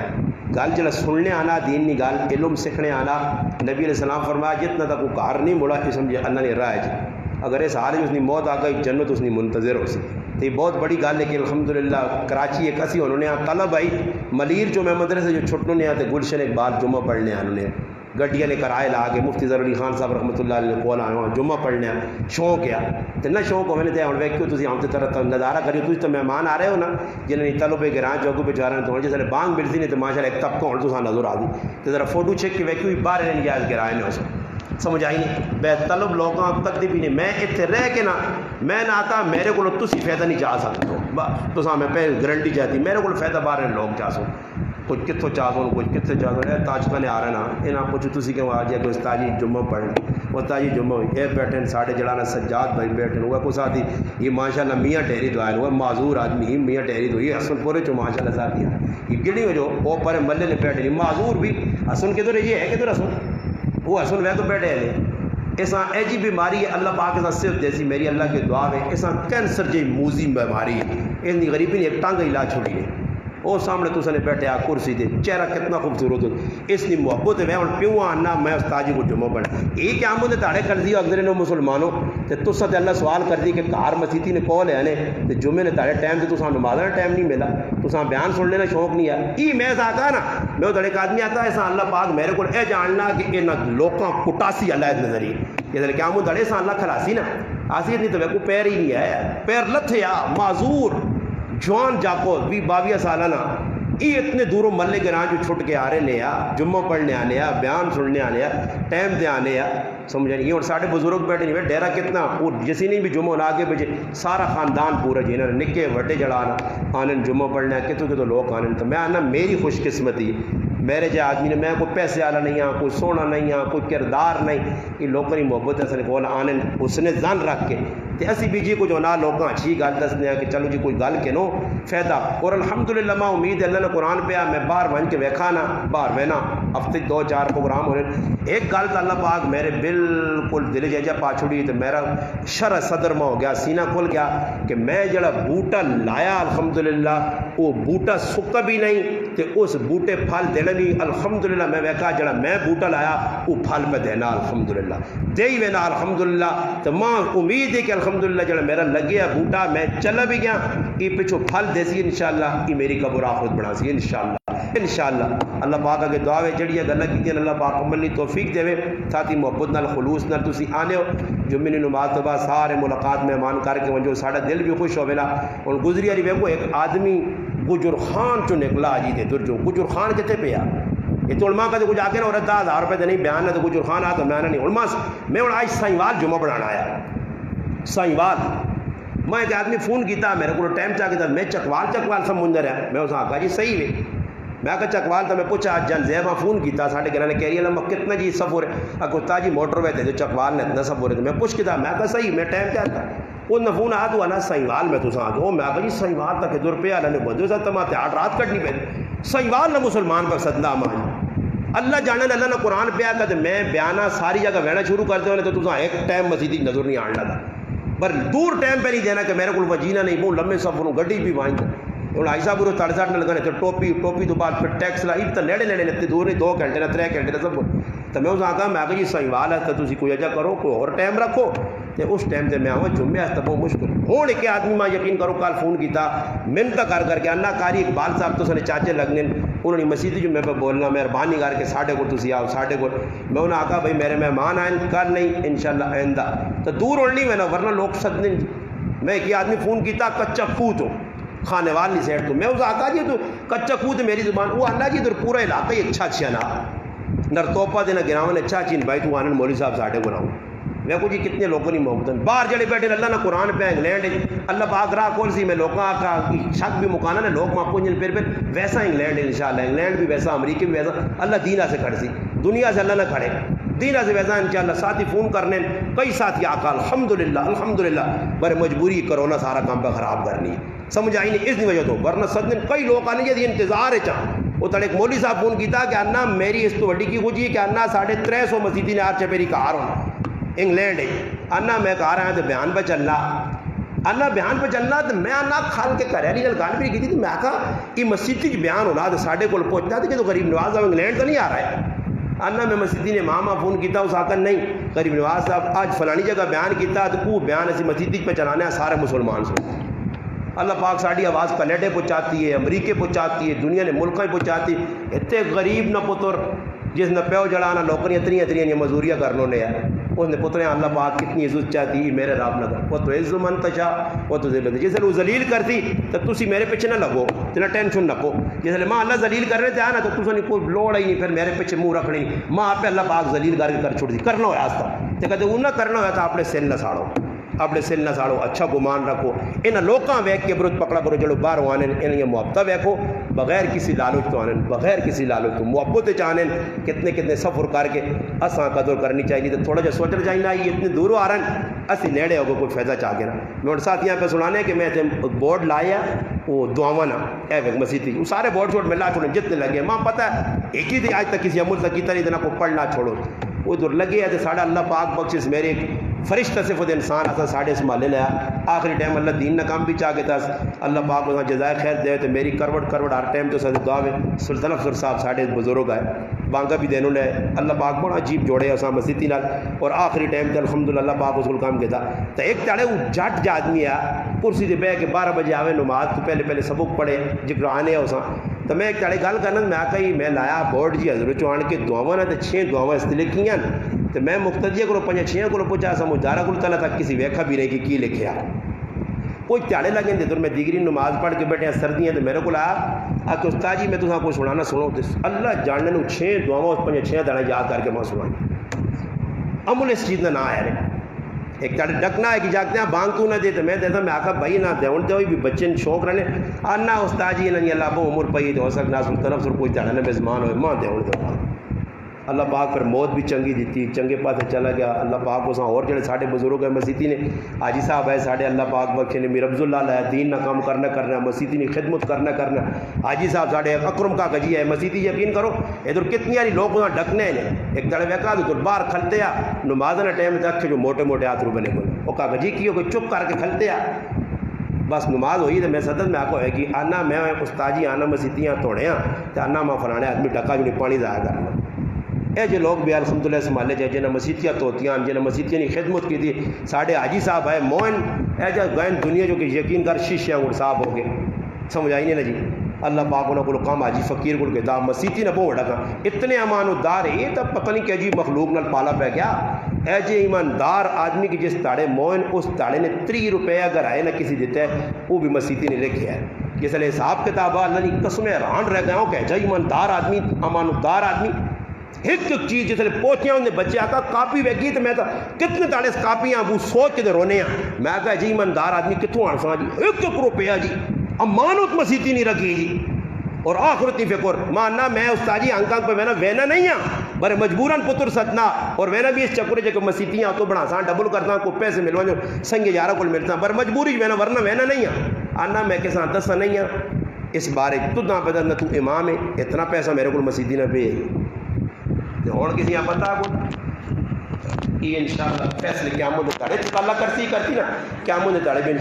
گل جلا سننے آنا دین نہیں گل علم سیکھنے آنا نبی علیہ السلام فرمایا جتنا تک وہ کار نہیں مڑا یہ سمجھے اللہ نے راہ جی اگر اس حال میں اس نے موت آ گئی جنت اس نے منتظر ہو سی تو یہ بہت بڑی گل ہے کہ الحمدللہ کراچی ایک اسی انہوں نے طلب آئی ملیر جو میں مدرسے جو چھٹنوں نے آتے گلشن اقبال جمعہ پڑھنے انہوں نے گڈیاں نے کرائے لا کے مفتی ظفر علی خان صاحب رحمۃ اللہ علیہ کول آنا جمعہ پڑھنے شوق کیا تو نہ شوق ہو میں نے ہوں ویکھو تسی ہم طرح نظارہ کریو تھی تو مہمان آ رہے ہو نا جنہیں طلب گراں چوکو پہ جا رہے ہیں تو جیسے بانگ ملتی نہیں تو ماشاء اللہ ایک طبقہ ہونے تو نظر آ دی تو ذرا فوٹو چیک کے ویکھو باہر نہیں گیا گرائے نے اس سمجھ آئی نہیں بے طلب لوگوں تک بھی نہیں میں اتنے رہ کے نا میں نہ آتا میرے کو تسی فائدہ نہیں چاہ سکتے ہو تو میں پہ گارنٹی چاہتی میرے کو فائدہ باہر لوگ چاہ سو کچھ کتوں چاہ سو کچھ کتنے چاہ سو تاج کا نے آ رہا نا یہاں کچھ تسی کیوں آ جائے کوئی استاجی جمعہ پڑھ تاجی جمعہ ہوئی اے بیٹھے ساڑھے جڑانا سجاد بھائی بیٹھے ہوا کو ساتھی یہ ماشاءاللہ میاں ٹہری تو آئے ہوا معذور آدمی میاں ٹہری تو یہ حسن پورے چو ماشاءاللہ ساتھی ہے یہ گڑی ہو جو وہ پرے ملے نے بیٹھے نہیں معذور بھی حسن کے دور یہ ہے کہ دور حسن وہ حسن وہ تو بیٹھے ہیں ایسا ایجی بیماری ہے اللہ پاک ایسا صرف جیسی میری اللہ کی دعا ہے ایسا کینسر جی موزی بیماری ہے اتنی غریبی نے ایک ٹانگ علاج چھوڑی ہے وہ سامنے تو نے بیٹھے آ کرسی دے چہرہ کتنا خوبصورت ہو اس لیے محبت ہے میں پیوں آنا میں استاجی کو جمعہ پڑھا یہ کیا مجھے تاڑے کر دیا اگر نے مسلمانوں تے تو ساتھ اللہ سوال کر دی کہ کار مسیتی نے کال ہے تے جمعے نے تاڑے ٹائم تے تو ساں نماز کا ٹائم نہیں ملا تو ساں بیان سن لینا شوق نہیں ہے یہ میں آتا نا میں تاڑے ایک آدمی آتا ہے ایسا اللہ پاک میرے کو اے جاننا کہ یہ لوکاں کٹاسی اللہ نظری یہ کیا مجھے تاڑے ساں اللہ کھلاسی نا آسی نہیں تو میں کو پیر ہی نہیں ہے پیر لتھے آ معذور جوان جاکو بھی 22 سالہ نا یہ اتنے دوروں ملے کے جو چھٹ کے آ رہے نے آ جمعہ پڑھنے آنے آ بیان سننے آنے آ ٹائم دے آنے آ سمجھا نہیں اور ساڑھے بزرگ بیٹھے نہیں ڈیرا کتنا وہ جسی نہیں بھی جمعہ آگے بجے سارا خاندان پورا جی انہوں نے نکے وڈے جڑانا آنے جمعہ پڑھنے کتوں لوگ آنے تو میں آنا میری خوش قسمتی میرے جے آدمی نے میں کوئی پیسے والا نہیں ہاں کوئی سونا نہیں ہاں کوئی کردار نہیں یہ لوگوں کی محبت اصل کول آنے اس نے زن رکھ کے تے اسی بھی جی کو جو نہ لوگاں اچھی گل دسنے کہ چلو جی کوئی گل کے نو فائدہ اور الحمدللہ میں امید ہے اللہ نے قرآن پہ میں باہر بن کے ویکھا نا باہر وینا ہفتے 2-4 پروگرام ہو رہے ایک گل تو اللہ پاک میرے بالکل دل جیجا پا چھڑی تو میرا شرع صدر میں ہو گیا سینہ کھل گیا کہ میں جڑا بوٹا لایا الحمدللہ وہ بوٹا سکا بھی نہیں تے اس بوٹے پھل دینا بھی الحمدللہ میں ویکھا جڑا میں بوٹا لایا وہ پھل میں دینا الحمدللہ دے ہی وینا الحمدللہ تو ماں امید ہے کہ الحمدللہ جڑا میرا لگیا بوٹا میں چلا بھی گیا یہ پچھو پھل دے سی انشاءاللہ یہ میری قبر آخرت بنا سی انشاءاللہ اللہ پاک اگے دعا ہے جڑی گلاں کیتیاں اللہ پاک عملی توفیق دے ساتھی محبت نال خلوص نال تسی آنے ہو جمعے دی نماز تو بعد سارے ملاقات مہمان کر کے ونجو ساڈا دل بھی خوش ہوے نا اور گزری والی ویکھو ایک آدمی گجر خان چو نکلا جی دے درجو گجر خان کتے پیا یہ تو علماء کا کچھ آ کے نا اور 10,000 روپے دے نہیں بیان نہ تو گجر خان آ تو میں نہیں علماء میں ہوں آج سائیوال جمعہ بنانا آیا سائیوال میں ایک آدمی فون کیتا میرے کو ٹائم چاہ کے میں چکوال سمندر ہے میں اس آخا جی صحیح ہے میں کہا چکوال تو میں پوچھا جن زیبا فون کیتا ساڑھے گھر نے کہہ رہی ہے کتنا جی سفر ہے اکتا جی موٹر وے تھے چکوال نے اتنا سفر ہے تو میں پوچھ کیتا میں کہا صحیح میں ٹائم کیا تھا وہ نہ فون آ تو آنا سائیوال میں تو سا آگے میں کہا جی سائیوال تک دور پہ اللہ نے بدو سا تمہارے آٹھ رات کٹنی پہ سائیوال نہ مسلمان پر صدلہ مان اللہ جانے اللہ نے قرآن پہ آیا کہ میں بیانہ ساری جگہ بہنا شروع کرتے ہونے تو ایک ٹائم مسیدی نظر نہیں آنے لگا پر دور ٹائم پہ نہیں دینا کہ میرے کو وجینہ نہیں بہت لمبے سفروں گڈی بھی وائیں ہوں آئی صاحب تڑ سٹ نہ لگانے ٹوپی تو بعد پھر ٹیکس لا تو نیڑے لیتے دور نہیں 2 گھنٹے نہ 3 گھنٹے نہ سب تو میں اس آخا میں آگے جی سائیوال ہے تو تھی کوئی اجا کرو کوئی اور ٹائم رکھو تو اس ٹائم سے میں آؤں جمعہ تو بہت مشکل ہوں ایک آدمی میں یقین کرو کل فون کیتا منت کر کے انا کاری اقبال صاحب تو سنے چاچے لگنے انہوں نے مسیح جو میں پہ بولنا مہربانی کر کے ساڑھے کو تھی آؤ ساڑھے کو میں انہیں آخا بھائی میرے مہمان آئیں کل نہیں انشاءاللہ آئندہ تو دور اڑنی میں نا ورنہ لوگ سدنے میں ایک آدمی فون کیتا کچا خوت ہو کھانے والی سیٹ تو میں اس آخا جی تو کچا خوت میری زبان وہ اللہ جی تو پورا علاقہ ہی اچھا نا نر توپا دینا گراؤں نے اچھا چین بھائی تو آنند مولوی صاحب ساڑھے کو رہوں میں کو جی کتنے لوگوں نے محبت باہر جڑے بیٹھے اللہ نے قرآن پہ انگلینڈ اللہ پاک راہ کون سی میں لوگوں آخا شک بھی مکانا نے لوگ ماں پونجن پھر ویسا انگلینڈ انشاءاللہ انگلینڈ بھی ویسا امریکہ بھی ویسا اللہ دینہ سے کھڑ سی دنیا سے اللہ نہ کھڑے دینہ سے ویسا انشاءاللہ ساتھی فون کرنے کئی ساتھی آقا الحمدللہ برے مجبوری کرونا سارا کام پہ خراب کرنی ہے سمجھ آئی نہیں اس وجہ تو ورنہ سدن کئی لوگ آنے جی انتظار ہے چاہ وہ تڑے ایک مولوی صاحب فون کیتا کہ انا میری اس تو وڈی کی خوشی کہ انا 350 مسیدی نے آر چپیری کار ہونا انگلینڈ ہے انا میں کہا رہا ہوں تو بیان پہ چلنا انا بیان پہ چلنا تو میں انا کھال کے کرے نہیں جل گان بھی کی تھی تو میں کہا یہ مسیدی جو بیان ہونا تو ساڑھے کو پہنچنا تھا کہ تو غریب نواز صاحب انگلینڈ تو نہیں آ رہا ہے انا میں مسیدی نے ماما فون کیتا اس آکر نہیں غریب نواز صاحب آج فلانی جگہ بیان کیتا تو وہ بیان ایسی مسیدی پہ چلانے ہیں سارے مسلمان سے اللہ پاک ساڑھی آواز کینیڈا پہنچاتی ہے امریکہ پہنچاتی ہے دنیا نے ملکیں پہنچاتی اتنے غریب نہ پتر جس نے پیو جڑانا لوکریاں اتنی مزوریاں کرنوں نے ہے اس نے پتریں اللہ پاک کتنی عزت چاہتی میرے رب نہ کر وہ تو عز من تشا وہ تو ذلت جس وہ ذلیل کرتی تو تسی میرے پیچھے نہ لگو تنا ٹینشن نہ کو جس ماں اللہ ذلیل کرنے تے آنا تو تسا کوئی لوڑ ہی نہیں پھر میرے پیچھے منہ رکھنی ماں آپ اللہ پاک ذلیل کر چھوڑ دی کرنا ہوا آستا تے کہتے وہ نہ کرنا ہوا تو اپنے سل نہ ساڑو اپنے سل نہ ساڑو اچھا گمان رکھو ان لوکاں ویکھ کے برت پکڑا کرو جڑو باہر آنے ان محبت ویکھو بغیر کسی لالچ تو آنے بغیر کسی لالچ تو محبت چاہنے کتنے کتنے سفر کر کے اساں قدر کرنی چاہیے تو تھوڑا جا سوچنا چاہیے یہ اتنے دور آ رہے ہیں اسی نیڑے ہوگا کوئی فائدہ چاہ کے نا میں ان ساتھیاں پہ سنانے کہ میں بورڈ لایا وہ دعاواں نا اے مسیح تھی وہ سارے بورڈ چھوڑ میں لا چھوڑے جتنے لگے ماں پتہ ہے ایک ہی تھی آج تک کسی عمل سے کیتا نہیں دینا کو پڑھنا چھوڑو وہ ادھر لگے ہے تو ساڑھا اللہ پاک بخشش میرے فرشتہ صفت انسان آتا ساڑھے سنبھالے لیا آخری ٹائم اللہ دین نہ کام بھی چاہ کے تھا اللہ پاک کو جزائے خیر دے تو میری کروٹ ہر ٹائم تو سر دعا میں سلطان افسر صاحب ساڑھے بزرگ آئے بانگا بھی دینوں نے اللہ پاک بڑا عجیب جوڑے اساں مسیتی نال اور آخری ٹائم تے الحمدللہ اللہ پاک اس کو کام کیتا تو ایک تاڑے وہ جٹ جا آدمی ہے کرسی دے بہ کے 12 بجے آوے نماز تو پہلے سبق پڑھے جکر آنے اساں تو میں ایک تاڑے گل کرنا میں آکا ہی میں لایا بورڈ جی حضرت چوان کے دعاواں تے 6 دعاواں اس لکھیاں تو میں مقتدیہ کو 5-6 کو پوچھا سا مجارہ کو تعالیٰ تک کسی ویکھا بھی نہیں کہ کی لکھیا کوئی تاڑے لگیں دے تو میں دیگری نماز پڑھ کے بیٹھے ہیں سردیاں تو میرے کو آیا کہ استاد جی میں تو کوئی سنانا سنو اللہ جاننے نو 6 دعاواں 5-6 داڑے یاد کر کے میں سنائیں عمل اس چیز نہ آیا رہے ایک تاڑے ڈکنا ہے کہ جاگتے ہیں بانگ تو نہ دے تو میں دیتا میں آکا بھائی نہ دیون دے ہوئی بھی بچے شوق رہنے آنا استاد جی نہیں اللہ کو عمر پئی تو ہو سکنا سلطنف سر کوئی تاڑے نے بزمان ہوئے ماں دیون دے اللہ پاک پر موت بھی چنگی دیتی چنگے پاسے چلا گیا اللہ پاک کو اور جڑے ساڑھے بزرگ ہیں مسیتی نے حاجی صاحب ہے ساڑھے اللہ پاک بخشے نے میربز اللہ لایا دین نہ کام کرنا مسیتی نے خدمت کرنا حاجی صاحب ساڑھے اکرم کا گجی ہے مسیتی یقین کرو ادھر کتنی آری لوگ وہاں ڈکنے ہیں ایک دڑے ویکا تو باہر کھلتے آ نماز نہ ٹائم تک جو موٹے ہاتھ رو بنے کو وہ کا گجی کی کوئی چپ کر کے کھلتے آ بس نماز ہوئی تو میں صدر میں آکو ہے کہ آنا میں استاجی آنا مسیتیاں توڑے ہیں تو آنا ماں فلانے آدمی ڈکا جو نہیں پانی ضائع کرنا اے جو لوگ بھی الحمدللہ سنبھالے جائے جنہیں مسیتیاں توتیاں جنہیں مسیتیاں نے خدمت کی تھی ساڑھے حاجی صاحب ہے موہن اے جو گئن دنیا جو کہ یقین کر شیشے انگڑ صاحب ہو گئے سمجھ آئی نہیں نا جی اللہ پاک انہوں کو کام حاجی فقیر کو کہتا مسیتی نہ بہت ڈکا اتنے امان دار ہے یہ تب پتہ نہیں کہ جی مخلوق نال پالا پہ گیا اے جی ایماندار آدمی کی جس تاڑے موہن اس تاڑے نے 30 روپے اگر آئے نہ کسی دیتا ہے وہ بھی مسیتی نے لکھے ہے جس لئے حساب کتاب اللہ نے قسمیں ران رہ گئے ہوں کہ جی ایماندار آدمی اماندار آدمی ایک چیز جس لئے پوچھیں انہیں بچے آکا کاپی ویگی تو میں تو کتنے تاڑے اس کاپیاں وہ سوچ کے دے رونے ہیں میں آکا جی ایماندار آدمی کتوں آنساں جی 1 روپیہ جی امانت مسیتی نہیں رکھی جی اور آخرتی فکر ماننا میں استاجی انکانگ پہ میں وینا نہیں ہاں برے مجبوراً پتر ستنا اور وینا بھی اس چکرے جے کہ مسیتیاں تو بڑھا سان ڈبل کرتا ہوں کو پیسے ملوان جو سنگ یارہ کو ملتا ہوں بر مجبوری وینا ورنہ وینا نہیں ہاں آنا میں کے ساتھ دستا نہیں ہاں اس بارے تو نہ پتا نہ تو امام ہے اتنا پیسہ میرے کو مسیتی نہ پہ اور کسی یہاں پتا کو یہ انشاءاللہ فیصلے قیامت نے تاڑے تو اللہ کرتی نا قیامت نے تاڑے بھی